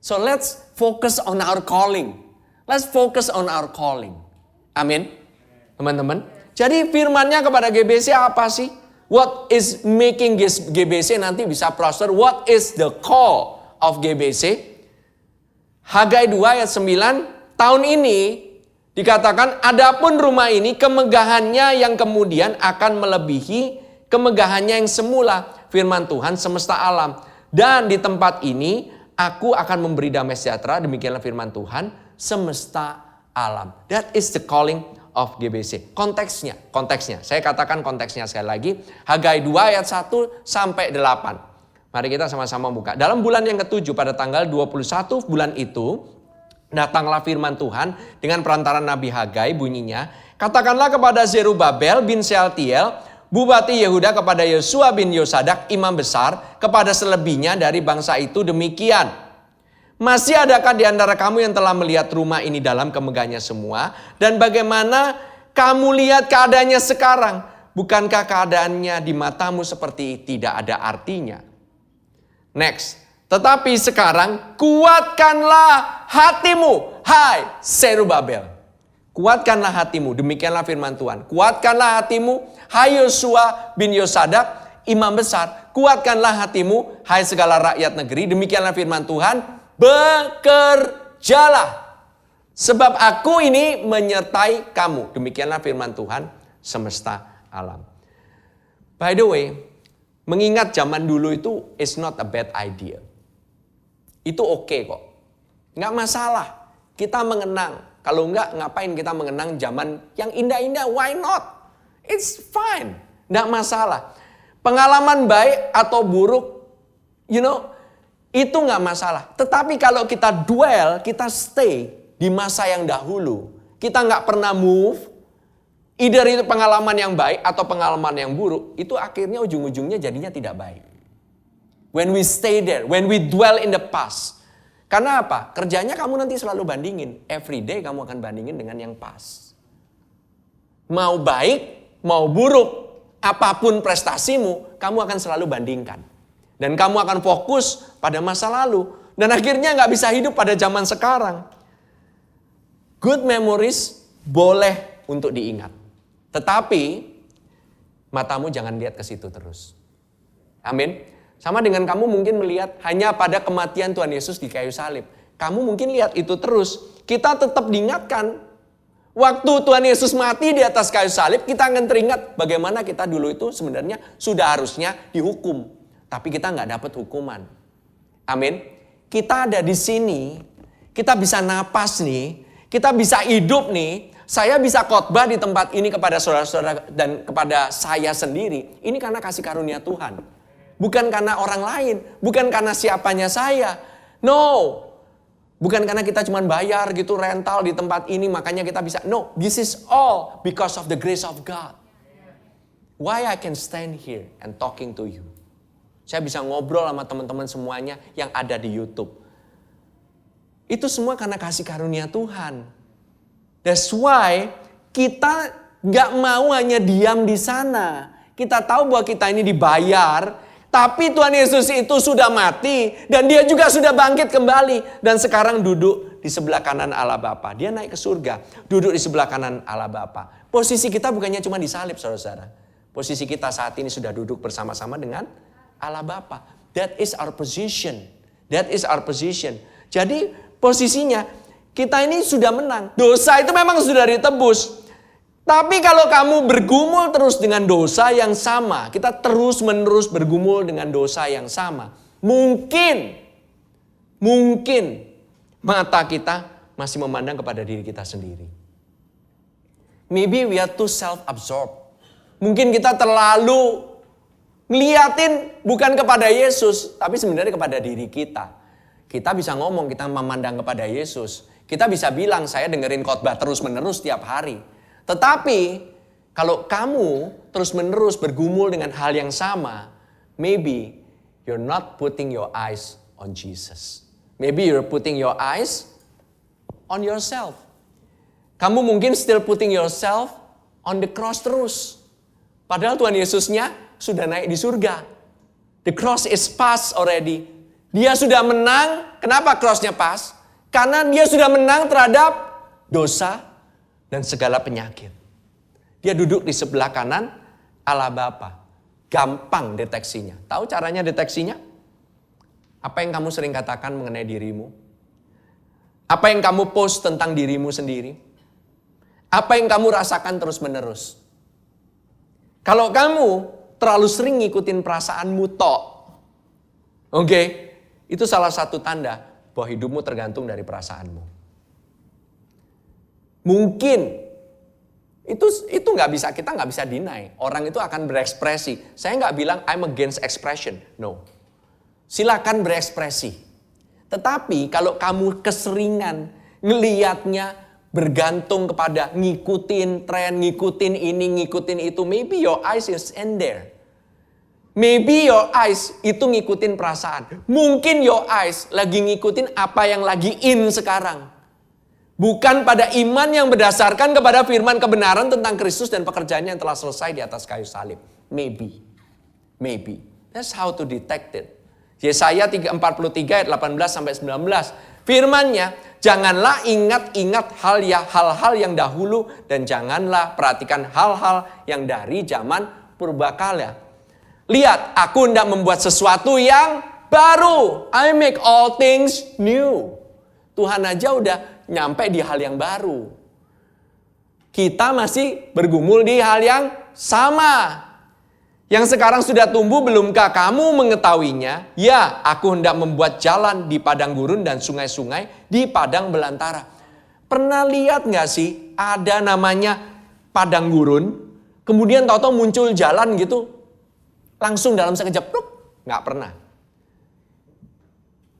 So let's focus on our calling. Let's focus on our calling. Amin. Teman-teman. Jadi firmannya kepada GBC apa sih? What is making GBC nanti bisa prosper? What is the call of GBC? Hagai 2 ayat 9. Tahun ini dikatakan, adapun rumah ini kemegahannya yang kemudian akan melebihi kemegahannya yang semula. Firman Tuhan semesta alam. Dan di tempat ini aku akan memberi damai sejahtera. Demikianlah firman Tuhan semesta alam. That is the calling of GBC. Konteksnya. Saya katakan konteksnya sekali lagi. Hagai 2 ayat 1 sampai 8. Mari kita sama-sama buka. Dalam bulan yang ke-7 pada tanggal 21 bulan itu, datanglah firman Tuhan dengan perantaran Nabi Hagai, bunyinya, katakanlah kepada Zerubabel bin Sealtiel, Bupati Yehuda, kepada Yosua bin Yosadak, imam besar, kepada selebihnya dari bangsa itu demikian. Masih adakah di antara kamu yang telah melihat rumah ini dalam kemegahannya semua? Dan bagaimana kamu lihat keadaannya sekarang? Bukankah keadaannya di matamu seperti tidak ada artinya? Next. Tetapi sekarang kuatkanlah hatimu, hai Zerubabel. Kuatkanlah hatimu, demikianlah firman Tuhan. Kuatkanlah hatimu, hai Yosua bin Yosadak, imam besar. Kuatkanlah hatimu, hai segala rakyat negeri. Demikianlah firman Tuhan. Bekerjalah, sebab aku ini menyertai kamu. Demikianlah firman Tuhan semesta alam. By the way, mengingat zaman dulu itu is not a bad idea. Itu oke kok. Nggak masalah. Kita mengenang. Kalau nggak, ngapain kita mengenang zaman yang indah-indah? Why not? It's fine. Nggak masalah. Pengalaman baik atau buruk, itu nggak masalah. Tetapi kalau kita dwell, kita stay di masa yang dahulu. Kita nggak pernah move. Either itu pengalaman yang baik atau pengalaman yang buruk. Itu akhirnya ujung-ujungnya jadinya tidak baik. When we stay there, when we dwell in the past. Karena apa? Kerjanya kamu nanti selalu bandingin. Every day kamu akan bandingin dengan yang past. Mau baik, mau buruk, apapun prestasimu, kamu akan selalu bandingkan. Dan kamu akan fokus pada masa lalu. Dan akhirnya gak bisa hidup pada zaman sekarang. Good memories boleh untuk diingat. Tetapi matamu jangan lihat ke situ terus. Amin. Sama dengan kamu mungkin melihat hanya pada kematian Tuhan Yesus di kayu salib. Kamu mungkin lihat itu terus. Kita tetap diingatkan. Waktu Tuhan Yesus mati di atas kayu salib, kita akan teringat bagaimana kita dulu itu sebenarnya sudah harusnya dihukum. Tapi kita nggak dapat hukuman. Amin. Kita ada di sini, kita bisa napas nih, kita bisa hidup nih. Saya bisa khotbah di tempat ini kepada saudara-saudara dan kepada saya sendiri. Ini karena kasih karunia Tuhan. Bukan karena orang lain, bukan karena siapanya saya. No. Bukan karena kita cuma bayar gitu rental di tempat ini makanya kita bisa. No, this is all because of the grace of God. Why I can stand here and talking to you. Saya bisa ngobrol sama teman-teman semuanya yang ada di YouTube. Itu semua karena kasih karunia Tuhan. That's why kita gak mau hanya diam di sana. Kita tahu bahwa kita ini dibayar, tapi Tuhan Yesus itu sudah mati dan dia juga sudah bangkit kembali. Dan sekarang duduk di sebelah kanan Allah Bapa. Dia naik ke surga, duduk di sebelah kanan Allah Bapa. Posisi kita bukannya cuma disalib, saudara-saudara. Posisi kita saat ini sudah duduk bersama-sama dengan Allah Bapa. That is our position. That is our position. Jadi posisinya kita ini sudah menang. Dosa itu memang sudah ditebus. Tapi kalau kamu bergumul terus dengan dosa yang sama, kita terus menerus bergumul dengan dosa yang sama. Mungkin mata kita masih memandang kepada diri kita sendiri. Maybe we are too self-absorbed. Mungkin kita terlalu ngeliatin bukan kepada Yesus, tapi sebenarnya kepada diri kita. Kita bisa ngomong, kita memandang kepada Yesus. Kita bisa bilang, saya dengerin khotbah terus-menerus tiap hari. Tetapi, kalau kamu terus-menerus bergumul dengan hal yang sama, maybe you're not putting your eyes on Jesus. Maybe you're putting your eyes on yourself. Kamu mungkin still putting yourself on the cross terus. Padahal Tuhan Yesusnya sudah naik di surga. The cross is past already. Dia sudah menang. Kenapa crossnya pas? Karena dia sudah menang terhadap dosa dan segala penyakit. Dia duduk di sebelah kanan Allah Bapa. Gampang deteksinya. Tahu caranya deteksinya? Apa yang kamu sering katakan mengenai dirimu? Apa yang kamu post tentang dirimu sendiri? Apa yang kamu rasakan terus-menerus? Kalau kamu terlalu sering ngikutin perasaanmu tok, oke, itu salah satu tanda bahwa hidupmu tergantung dari perasaanmu. Mungkin itu kita nggak bisa deny. Orang itu akan berekspresi. Saya nggak bilang I'm against expression, no. Silakan berekspresi. Tetapi kalau kamu keseringan ngelihatnya bergantung kepada ngikutin tren, ngikutin ini, ngikutin itu, maybe your eyes is in there. Maybe your eyes itu ngikutin perasaan. Mungkin your eyes lagi ngikutin apa yang lagi in sekarang. Bukan pada iman yang berdasarkan kepada firman kebenaran tentang Kristus dan pekerjaannya yang telah selesai di atas kayu salib. Maybe. That's how to detect it. Yesaya 43 ayat 18-19. Firman-Nya, janganlah ingat-ingat hal-hal yang dahulu dan janganlah perhatikan hal-hal yang dari zaman purbakala. Lihat, aku hendak membuat sesuatu yang baru. I make all things new. Tuhan aja udah nyampe di hal yang baru. Kita masih bergumul di hal yang sama. Yang sekarang sudah tumbuh, belumkah kamu mengetahuinya? Ya, aku hendak membuat jalan di padang gurun dan sungai-sungai di padang belantara. Pernah lihat gak sih ada namanya padang gurun, kemudian tahu-tahu muncul jalan gitu, langsung dalam sekejap, gak pernah.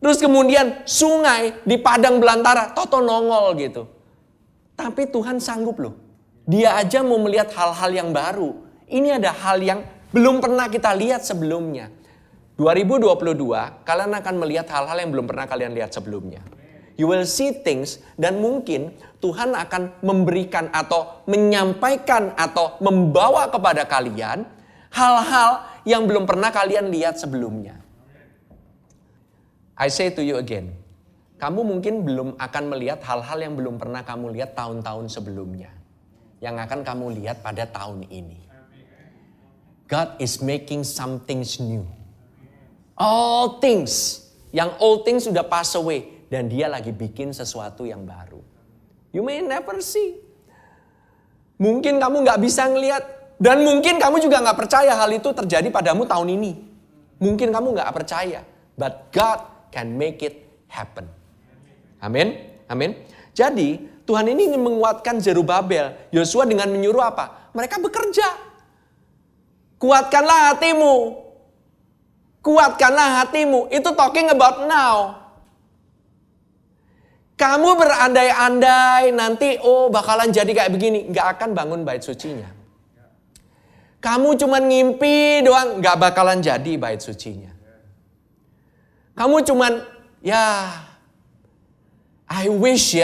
Terus kemudian sungai di padang belantara, tahu-tahu nongol gitu. Tapi Tuhan sanggup loh. Dia aja mau melihat hal-hal yang baru. Ini ada hal yang belum pernah kita lihat sebelumnya. 2022, kalian akan melihat hal-hal yang belum pernah kalian lihat sebelumnya. You will see things dan mungkin Tuhan akan memberikan atau menyampaikan atau membawa kepada kalian hal-hal yang belum pernah kalian lihat sebelumnya. I say to you again, kamu mungkin belum akan melihat hal-hal yang belum pernah kamu lihat tahun-tahun sebelumnya. Yang akan kamu lihat pada tahun ini. God is making something new. All things, yang old things sudah pass away. Dan dia lagi bikin sesuatu yang baru. You may never see. Mungkin kamu gak bisa ngelihat. Dan mungkin kamu juga gak percaya hal itu terjadi padamu tahun ini. Mungkin kamu gak percaya. But God can make it happen. Amin. Jadi Tuhan ini ingin menguatkan Zerubabel. Yosua dengan menyuruh apa? Mereka bekerja. Kuatkanlah hatimu. Kuatkanlah hatimu. Itu talking about now. Kamu berandai-andai nanti bakalan jadi kayak begini. Nggak akan bangun bait sucinya. Kamu cuman ngimpi doang, nggak bakalan jadi bait sucinya. Kamu cuman, I wish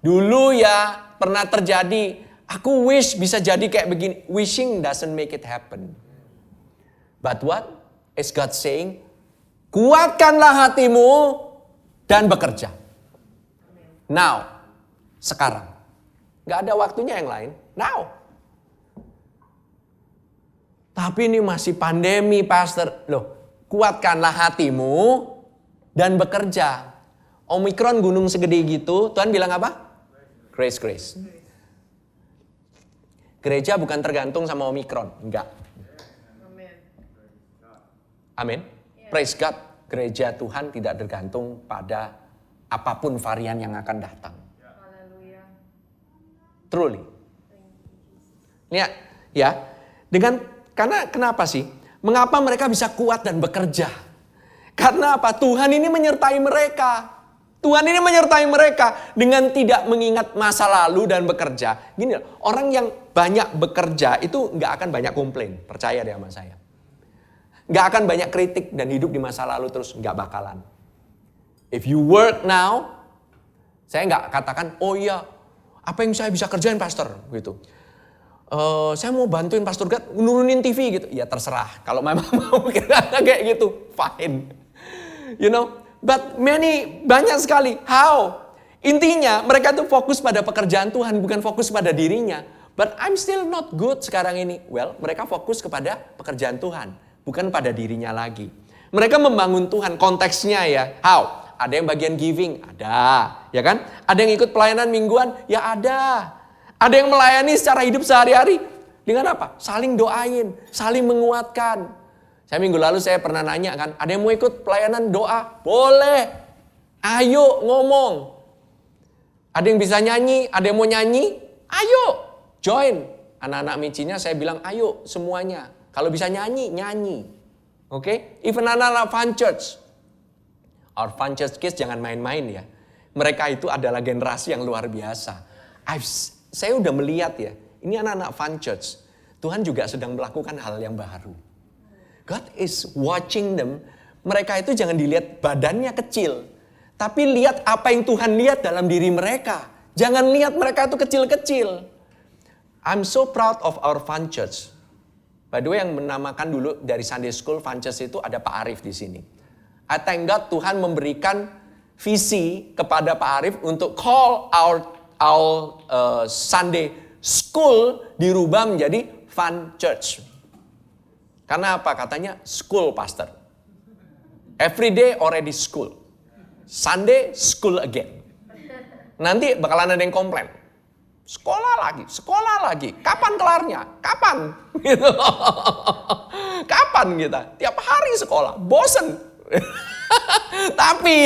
dulu pernah terjadi. Aku wish bisa jadi kayak begini. Wishing doesn't make it happen. But what is God saying? Kuatkanlah hatimu dan bekerja. Now, sekarang. Nggak ada waktunya yang lain. Now. Tapi ini masih pandemi, pastor. Kuatkanlah hatimu dan bekerja. Omikron gunung segede gitu, Tuhan bilang apa? Grace. Gereja bukan tergantung sama Omikron, enggak. Amin. Praise God. Gereja Tuhan tidak tergantung pada apapun varian yang akan datang. Truly. Lihat, karena kenapa sih? Mengapa mereka bisa kuat dan bekerja? Karena apa? Tuhan ini menyertai mereka. Tuhan ini menyertai mereka dengan tidak mengingat masa lalu dan bekerja. Gini, orang yang banyak bekerja itu nggak akan banyak komplain. Percaya deh sama saya. Nggak akan banyak kritik dan hidup di masa lalu terus. Nggak bakalan. If you work now, saya nggak katakan, apa yang saya bisa kerjain pastor? Gitu. Saya mau bantuin Pastor Gad nurunin TV gitu. Ya terserah. Kalau memang mau kayak gitu, fine. But banyak sekali. How? Intinya mereka tuh fokus pada pekerjaan Tuhan, bukan fokus pada dirinya. But I'm still not good sekarang ini. Well, mereka fokus kepada pekerjaan Tuhan, bukan pada dirinya lagi. Mereka membangun Tuhan, konteksnya How? Ada yang bagian giving, ada. Ya kan? Ada yang ikut pelayanan mingguan, ya ada. Ada yang melayani secara hidup sehari-hari. Dengan apa? Saling doain, saling menguatkan. Minggu lalu saya pernah nanya kan, ada yang mau ikut pelayanan doa? Boleh. Ayo ngomong. Ada yang bisa nyanyi, ada yang mau nyanyi? Ayo, join. Anak-anak micinya saya bilang, ayo semuanya. Kalau bisa nyanyi, nyanyi. Oke? Even anak-anak fun church. Our fun church kids jangan main-main ya. Mereka itu adalah generasi yang luar biasa. Saya udah melihat ini anak-anak fun church. Tuhan juga sedang melakukan hal yang baru. God is watching them. Mereka itu jangan dilihat badannya kecil. Tapi lihat apa yang Tuhan lihat dalam diri mereka. Jangan lihat mereka itu kecil-kecil. I'm so proud of our fun church. By the way, yang menamakan dulu dari Sunday School fun church itu ada Pak Arif di sini. I thank God Tuhan memberikan visi kepada Pak Arif untuk call our Sunday School dirubah menjadi fun church. Karena apa? Katanya school pastor. Every day already school. Sunday school again. Nanti bakalan ada yang komplain. Sekolah lagi. Kapan kelarnya? Kapan? Gitu. Kapan kita? Tiap hari sekolah. Bosen. Tapi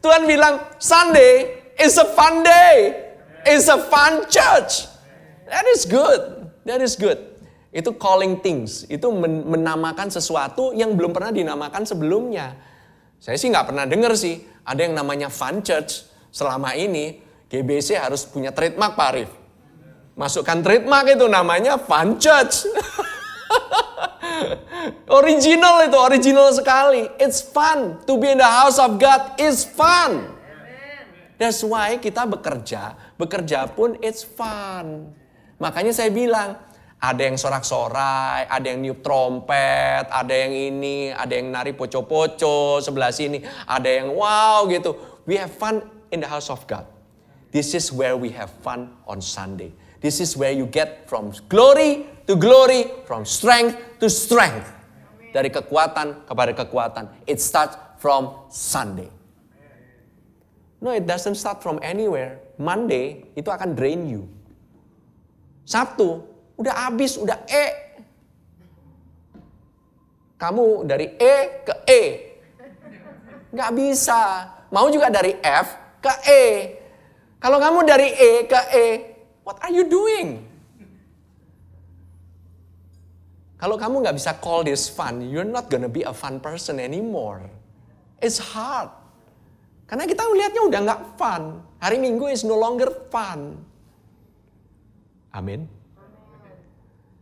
Tuhan bilang Sunday is a fun day. It's a fun church. That is good. Itu calling things. Itu menamakan sesuatu yang belum pernah dinamakan sebelumnya. Saya sih nggak pernah dengar sih. Ada yang namanya fun church. Selama ini GBC harus punya trademark Pak Arif. Masukkan trademark itu namanya fun church. Original sekali. It's fun. To be in the house of God is fun. That's why kita bekerja pun it's fun. Makanya saya bilang, ada yang sorak-sorai, ada yang niup trompet, ada yang ini, ada yang nari poco-poco sebelah sini, ada yang wow gitu. We have fun in the house of God. This is where we have fun on Sunday. This is where you get from glory to glory, from strength to strength. Dari kekuatan kepada kekuatan. It starts from Sunday. No, it doesn't start from anywhere. Monday itu akan drain you. Sabtu udah habis, udah E. Kamu dari E ke E. Nggak bisa. Mau juga dari F ke E. Kalau kamu dari E ke E, what are you doing? Kalau kamu nggak bisa call this fun, you're not gonna be a fun person anymore. It's hard. Karena kita melihatnya udah nggak fun. Hari Minggu is no longer fun. Amin.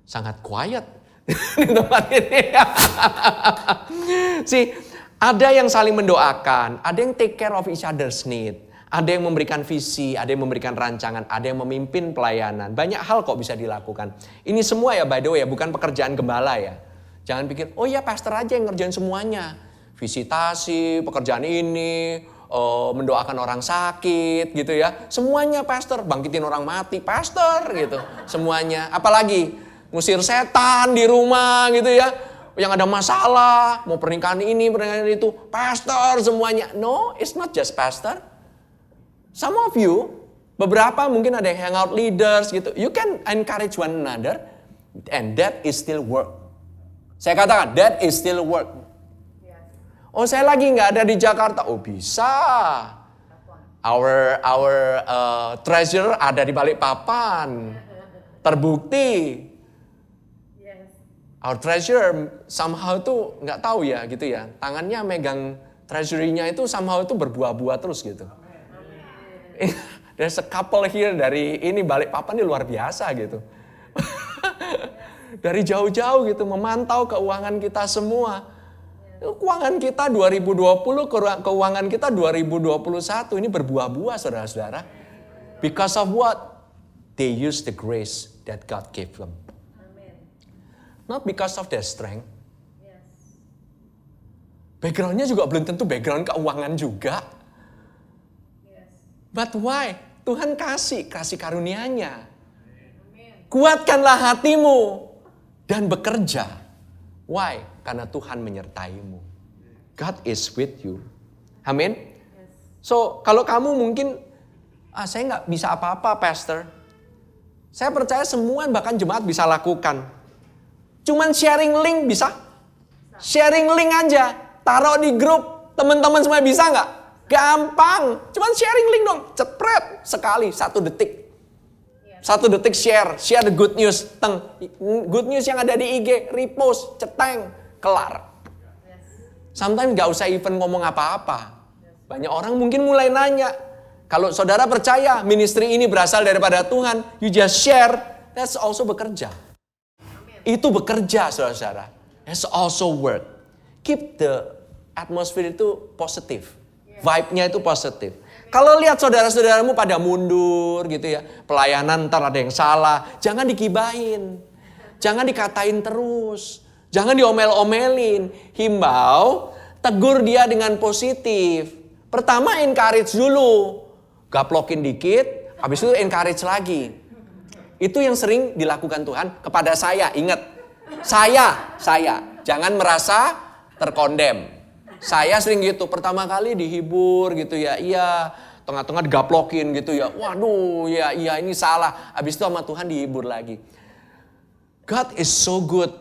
Sangat quiet di tempat ini. Ada yang saling mendoakan, ada yang take care of each other's need, ada yang memberikan visi, ada yang memberikan rancangan, ada yang memimpin pelayanan. Banyak hal kok bisa dilakukan. Ini semua ya by the way ya, bukan pekerjaan gembala ya. Jangan pikir, oh ya pastor aja yang ngerjain semuanya. Visitasi, pekerjaan ini, mendoakan orang sakit gitu ya. Semuanya pastor, bangkitin orang mati, pastor gitu. Semuanya, apalagi ngusir setan di rumah gitu ya. Yang ada masalah, mau pernikahan ini, pernikahan itu, pastor semuanya. No, it's not just pastor. Some of you, beberapa mungkin ada yang hangout leaders gitu. You can encourage one another and that is still work. Saya katakan, that is still work. Oh, saya lagi nggak ada di Jakarta. Oh, bisa. Our treasurer ada di Balikpapan. Terbukti. Our treasurer somehow tuh nggak tahu ya gitu ya. Tangannya megang treasury-nya itu somehow itu berbuah-buah terus gitu. There's a couple here dari ini Balikpapan ini luar biasa gitu. Dari jauh-jauh gitu memantau keuangan kita semua. Keuangan kita 2020, keuangan kita 2021 ini berbuah-buah saudara-saudara. Because of what? They use the grace that God gave them. Not because of their strength. Backgroundnya juga belum tentu background keuangan juga. But why? Tuhan kasih karunia-Nya. Kuatkanlah hatimu dan bekerja. Why? Karena Tuhan menyertaimu. God is with you. Amin. So, kalau kamu mungkin, saya nggak bisa apa-apa, pastor. Saya percaya semua bahkan jemaat bisa lakukan. Cuman sharing link bisa? Sharing link aja. Taruh di grup. Teman-teman semua bisa nggak? Gampang. Cuman sharing link dong. Cepret. Sekali. 1 detik. 1 detik share. Share the good news. Good news yang ada di IG. Repost. Ceteng. Kelar. Sometimes nggak usah even ngomong apa-apa. Banyak orang mungkin mulai nanya. Kalau saudara percaya ministry ini berasal daripada Tuhan. You just share. That's also bekerja. Itu bekerja, saudara-saudara. It's also work. Keep the atmosphere itu positif. Vibe-nya itu positif. Kalau lihat saudara-saudaramu pada mundur gitu ya. Pelayanan ntar ada yang salah. Jangan digibahin. Jangan dikatain terus. Jangan diomel-omelin. Himbau, tegur dia dengan positif. Pertama encourage dulu. Gaplokin dikit, habis itu encourage lagi. Itu yang sering dilakukan Tuhan kepada saya. Ingat, saya. Jangan merasa terkondem. Saya sering gitu, pertama kali dihibur gitu ya. Iya, tengah-tengah digaplokin gitu ya. Waduh, iya ini salah. Habis itu sama Tuhan dihibur lagi. God is so good.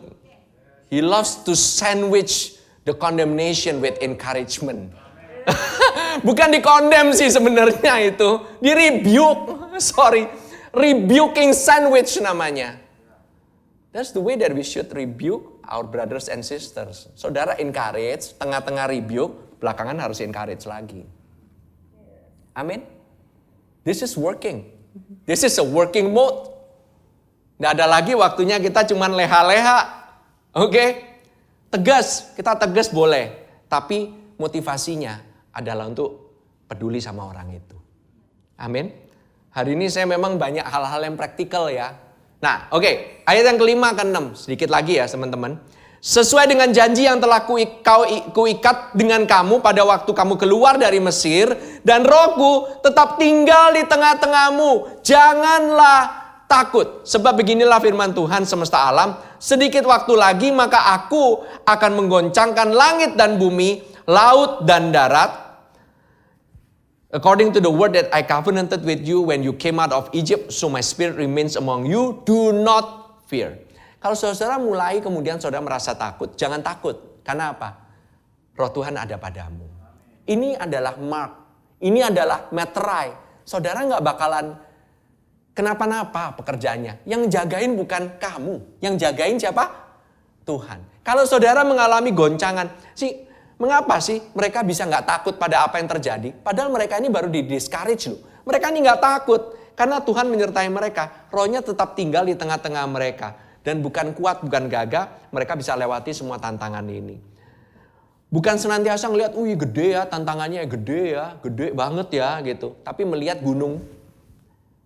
He loves to sandwich the condemnation with encouragement. Bukan dikondem sih sebenarnya itu. Di-rebuke. Rebuking sandwich namanya. That's the way that we should rebuke our brothers and sisters. Saudara encourage, tengah-tengah rebuke, belakangan harus encourage lagi. Amin. This is working. This is a working mode. Nggak ada lagi waktunya kita cuman leha-leha. Oke? Tegas, kita tegas boleh. Tapi motivasinya adalah untuk peduli sama orang itu. Amin. Hari ini saya memang banyak hal-hal yang praktikal ya. Nah, oke. Ayat yang kelima ke 6. Sedikit lagi ya teman-teman. Sesuai dengan janji yang telah kuikat dengan kamu pada waktu kamu keluar dari Mesir. Dan Rohku tetap tinggal di tengah-tengahmu. Janganlah takut. Sebab beginilah firman Tuhan semesta alam. Sedikit waktu lagi maka aku akan menggoncangkan langit dan bumi, laut dan darat. According to the word that I covenanted with you when you came out of Egypt, so my spirit remains among you, do not fear. Kalau saudara mulai kemudian saudara merasa takut, jangan takut. Karena apa? Roh Tuhan ada padamu. Ini adalah mark. Ini adalah meterai. Saudara nggak bakalan kenapa-napa pekerjaannya. Yang jagain bukan kamu. Yang jagain siapa? Tuhan. Kalau saudara mengalami goncangan, Mengapa sih mereka bisa nggak takut pada apa yang terjadi? Padahal mereka ini baru di-discourage loh. Mereka ini nggak takut. Karena Tuhan menyertai mereka. Rohnya tetap tinggal di tengah-tengah mereka. Dan bukan kuat, bukan gagah. Mereka bisa lewati semua tantangan ini. Bukan senantiasa ngelihat, wih gede ya, tantangannya gede ya, gede banget ya gitu. Tapi melihat gunung,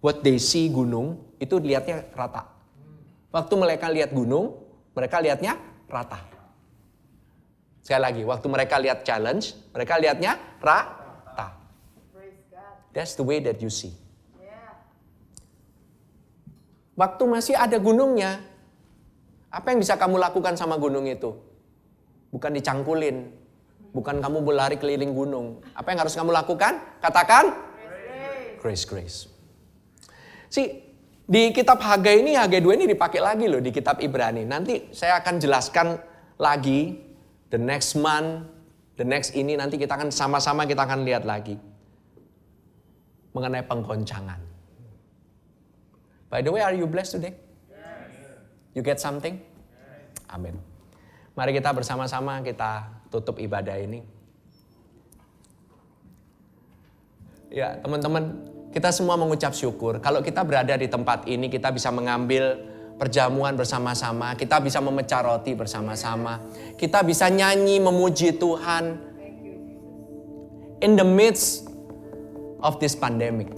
what they see gunung, itu lihatnya rata. Waktu mereka lihat gunung, mereka lihatnya rata. Sekali lagi, waktu mereka lihat challenge, mereka lihatnya rata. That's the way that you see. Waktu masih ada gunungnya, apa yang bisa kamu lakukan sama gunung itu? Bukan dicangkulin, bukan kamu berlari keliling gunung. Apa yang harus kamu lakukan? Katakan, grace. Di kitab Hagai ini, Hagai 2 ini dipakai lagi loh di kitab Ibrani. Nanti saya akan jelaskan lagi, the next month, the next ini nanti kita akan sama-sama kita akan lihat lagi. Mengenai penggoncangan. By the way, are you blessed today? You get something? Amin. Mari kita bersama-sama kita tutup ibadah ini. Ya, teman-teman, kita semua mengucap syukur. Kalau kita berada di tempat ini, kita bisa mengambil perjamuan bersama-sama. Kita bisa memecah roti bersama-sama. Kita bisa nyanyi, memuji Tuhan. In the midst of this pandemic.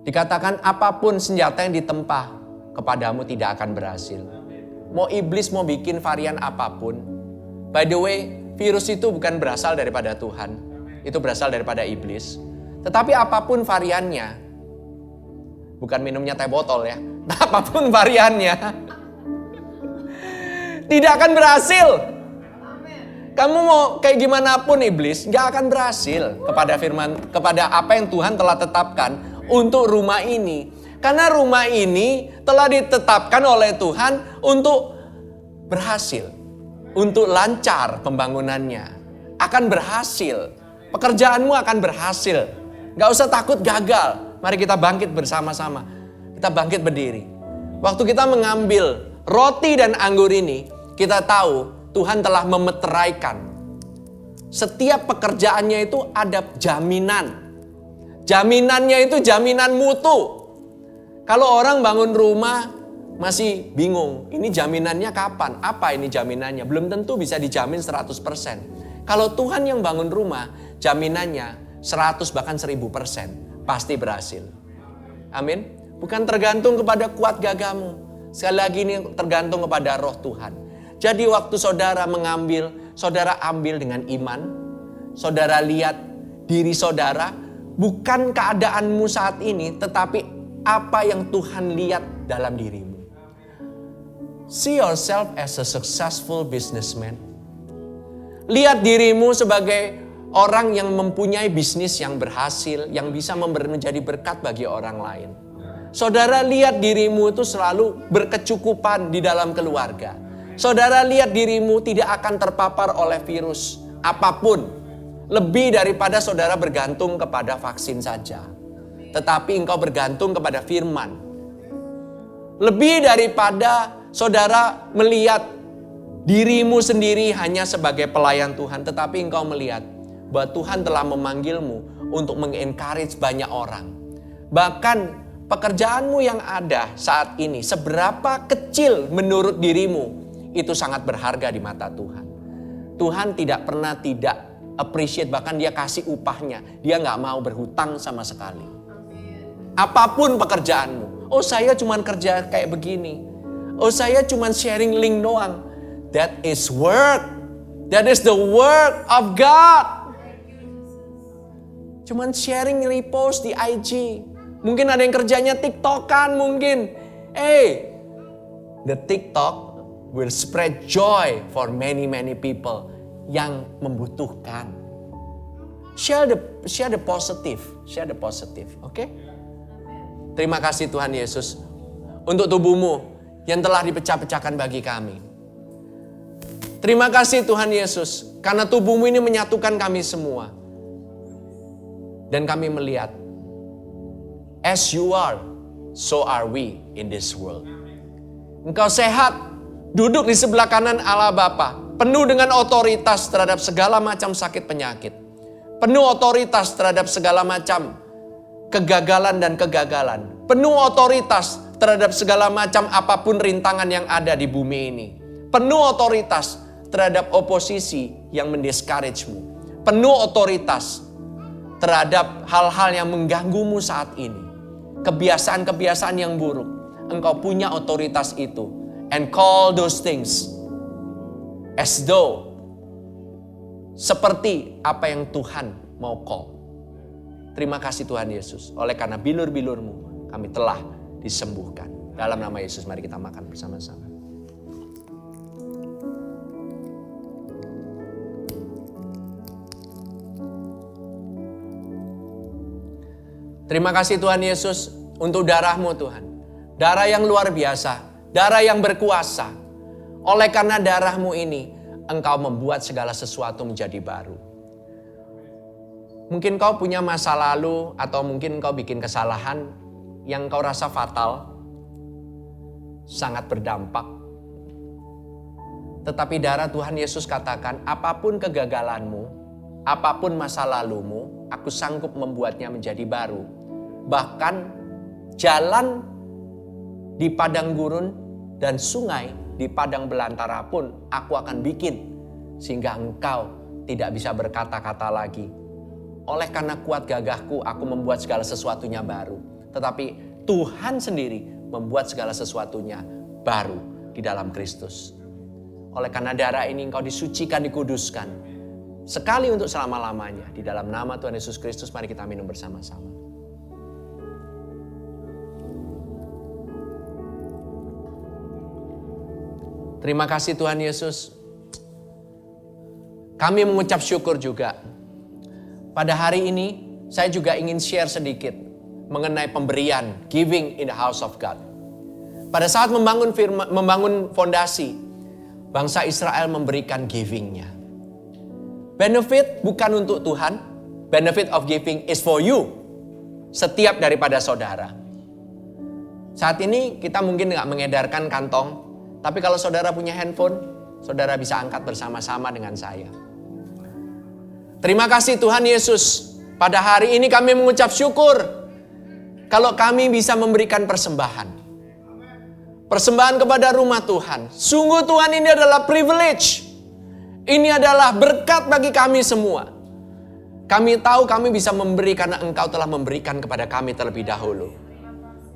Dikatakan apapun senjata yang ditempa kepadamu tidak akan berhasil. Mau iblis mau bikin varian apapun. By the way, virus itu bukan berasal daripada Tuhan. Itu berasal daripada iblis. Tetapi apapun variannya, bukan minumnya teh botol ya. Apapun variannya, tidak akan berhasil. Kamu mau kayak gimana pun iblis, gak akan berhasil kepada apa yang Tuhan telah tetapkan untuk rumah ini. Karena rumah ini telah ditetapkan oleh Tuhan untuk berhasil. Untuk lancar pembangunannya. Akan berhasil. Pekerjaanmu akan berhasil. Gak usah takut gagal. Mari kita bangkit bersama-sama. Kita bangkit berdiri. Waktu kita mengambil roti dan anggur ini, kita tahu Tuhan telah memeteraikan. Setiap pekerjaannya itu ada jaminan. Jaminannya itu jaminan mutu. Kalau orang bangun rumah masih bingung, ini jaminannya kapan? Apa ini jaminannya? Belum tentu bisa dijamin 100%. Kalau Tuhan yang bangun rumah, jaminannya 100 bahkan 1000% pasti berhasil. Amin. Bukan tergantung kepada kuat gagahmu. Sekali lagi ini tergantung kepada roh Tuhan. Jadi waktu saudara mengambil, saudara ambil dengan iman. Saudara lihat diri saudara, bukan keadaanmu saat ini, tetapi apa yang Tuhan lihat dalam dirimu. See yourself as a successful businessman. Lihat dirimu sebagai orang yang mempunyai bisnis yang berhasil, yang bisa menjadi berkat bagi orang lain. Saudara lihat dirimu itu selalu berkecukupan di dalam keluarga. Saudara lihat dirimu tidak akan terpapar oleh virus apapun. Lebih daripada saudara bergantung kepada vaksin saja. Tetapi engkau bergantung kepada firman. Lebih daripada saudara melihat dirimu sendiri hanya sebagai pelayan Tuhan. Tetapi engkau melihat bahwa Tuhan telah memanggilmu untuk meng-encourage banyak orang. Bahkan pekerjaanmu yang ada saat ini, seberapa kecil menurut dirimu, itu sangat berharga di mata Tuhan. Tuhan tidak pernah tidak appreciate, bahkan dia kasih upahnya. Dia gak mau berhutang sama sekali. Apapun pekerjaanmu. Oh saya cuma kerja kayak begini. Oh saya cuma sharing link doang. That is work. That is the work of God. Cuman sharing repost di IG. Mungkin ada yang kerjanya TikTokan mungkin. The TikTok will spread joy for many people yang membutuhkan. Share the positive, oke? Terima kasih Tuhan Yesus untuk tubuhmu yang telah dipecah-pecahkan bagi kami. Terima kasih Tuhan Yesus karena tubuhmu ini menyatukan kami semua. Dan kami melihat, as you are, so are we in this world. Engkau sehat, duduk di sebelah kanan Allah Bapa. Penuh dengan otoritas terhadap segala macam sakit penyakit. Penuh otoritas terhadap segala macam kegagalan dan kegagalan. Penuh otoritas terhadap segala macam apapun rintangan yang ada di bumi ini. Penuh otoritas terhadap oposisi yang mendiscourage-mu. Penuh otoritas terhadap hal-hal yang mengganggumu saat ini. Kebiasaan-kebiasaan yang buruk. Engkau punya otoritas itu. And call those things as though seperti apa yang Tuhan mau call. Terima kasih Tuhan Yesus. Oleh karena bilur-bilurmu kami telah disembuhkan. Dalam nama Yesus mari kita makan bersama-sama. Terima kasih Tuhan Yesus untuk darah-Mu Tuhan. Darah yang luar biasa. Darah yang berkuasa. Oleh karena darah-Mu ini, Engkau membuat segala sesuatu menjadi baru. Mungkin kau punya masa lalu atau mungkin kau bikin kesalahan yang kau rasa fatal, sangat berdampak. Tetapi darah Tuhan Yesus katakan, apapun kegagalanmu, apapun masa lalumu, aku sanggup membuatnya menjadi baru. Bahkan jalan di padang gurun dan sungai di padang belantara pun aku akan bikin. Sehingga engkau tidak bisa berkata-kata lagi. Oleh karena kuat gagahku, aku membuat segala sesuatunya baru. Tetapi Tuhan sendiri membuat segala sesuatunya baru di dalam Kristus. Oleh karena darah ini engkau disucikan, dikuduskan. Sekali untuk selama-lamanya. Di dalam nama Tuhan Yesus Kristus, mari kita minum bersama-sama. Terima kasih Tuhan Yesus. Kami mengucap syukur juga. Pada hari ini, saya juga ingin share sedikit mengenai pemberian, giving in the house of God. Pada saat membangun fondasi, bangsa Israel memberikan givingnya. Benefit bukan untuk Tuhan, benefit of giving is for you. Setiap daripada saudara. Saat ini kita mungkin nggak mengedarkan kantong, tapi kalau saudara punya handphone, saudara bisa angkat bersama-sama dengan saya. Terima kasih Tuhan Yesus. Pada hari ini kami mengucap syukur kalau kami bisa memberikan persembahan. Persembahan kepada rumah Tuhan. Sungguh Tuhan, ini adalah privilege. Ini adalah berkat bagi kami semua. Kami tahu kami bisa memberi karena Engkau telah memberikan kepada kami terlebih dahulu.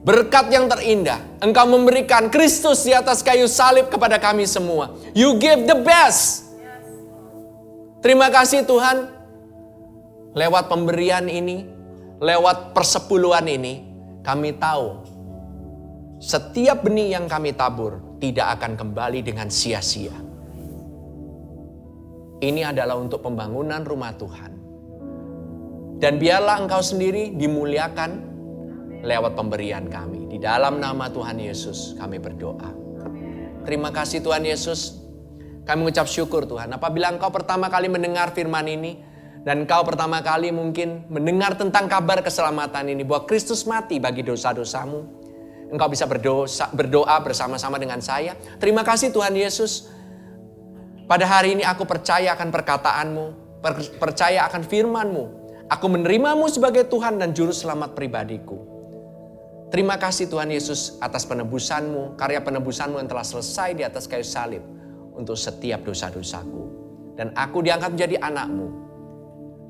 Berkat yang terindah. Engkau memberikan Kristus di atas kayu salib kepada kami semua. You give the best. Terima kasih Tuhan. Lewat pemberian ini, lewat persepuluhan ini, kami tahu setiap benih yang kami tabur tidak akan kembali dengan sia-sia. Ini adalah untuk pembangunan rumah Tuhan. Dan biarlah Engkau sendiri dimuliakan lewat pemberian kami. Di dalam nama Tuhan Yesus kami berdoa. Terima kasih Tuhan Yesus. Kami mengucap syukur Tuhan. Apabila Engkau pertama kali mendengar firman ini, dan Engkau pertama kali mungkin mendengar tentang kabar keselamatan ini, bahwa Kristus mati bagi dosa-dosamu, Engkau bisa berdoa bersama-sama dengan saya. Terima kasih Tuhan Yesus. Pada hari ini aku percaya akan perkataanmu, percaya akan firman-Mu. Aku menerimamu sebagai Tuhan dan Juru Selamat pribadiku. Terima kasih Tuhan Yesus atas penebusan-Mu, karya penebusan-Mu yang telah selesai di atas kayu salib untuk setiap dosa-dosaku. Dan aku diangkat menjadi anak-Mu.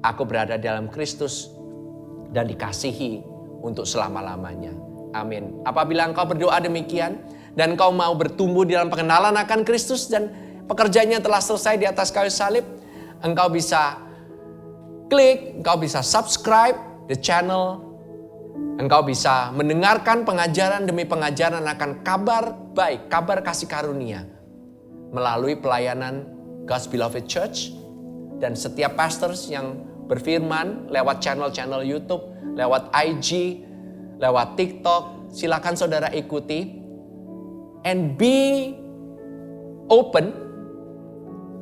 Aku berada dalam Kristus dan dikasihi untuk selama-lamanya. Amin. Apabila engkau berdoa demikian dan engkau mau bertumbuh di dalam pengenalan akan Kristus dan pekerjaannya telah selesai di atas kayu salib, engkau bisa klik, engkau bisa subscribe the channel, engkau bisa mendengarkan pengajaran demi pengajaran akan kabar baik, kabar kasih karunia melalui pelayanan God's Beloved Church dan setiap pastors yang berfirman lewat channel-channel YouTube, lewat IG, lewat TikTok. Silakan saudara ikuti. And be open.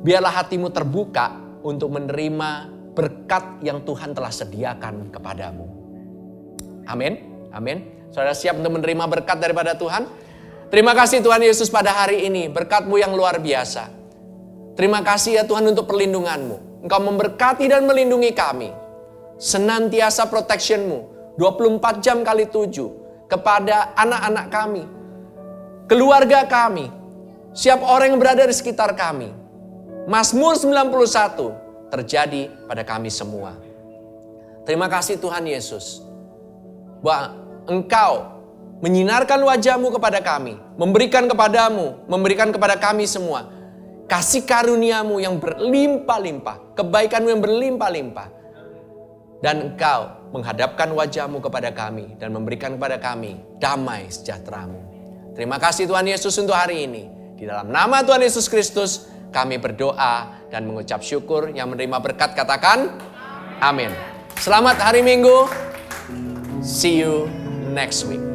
Biarlah hatimu terbuka untuk menerima berkat yang Tuhan telah sediakan kepadamu. Amin. Amin. Saudara siap untuk menerima berkat daripada Tuhan? Terima kasih Tuhan Yesus pada hari ini. Berkat-Mu yang luar biasa. Terima kasih ya Tuhan untuk perlindungan-Mu. Engkau memberkati dan melindungi kami. Senantiasa protection-Mu 24 jam kali 7 kepada anak-anak kami, keluarga kami, siap orang yang berada di sekitar kami. Mazmur 91 terjadi pada kami semua. Terima kasih Tuhan Yesus, bahwa Engkau menyinarkan wajah-Mu kepada kami, memberikan kepadamu, memberikan kepada kami semua kasih karunia-Mu yang berlimpah-limpah, kebaikan-Mu yang berlimpah-limpah. Dan Engkau menghadapkan wajah-Mu kepada kami dan memberikan kepada kami damai sejahtera-Mu. Terima kasih Tuhan Yesus untuk hari ini. Di dalam nama Tuhan Yesus Kristus kami berdoa dan mengucap syukur. Yang menerima berkat katakan amin. Selamat hari Minggu. See you next week.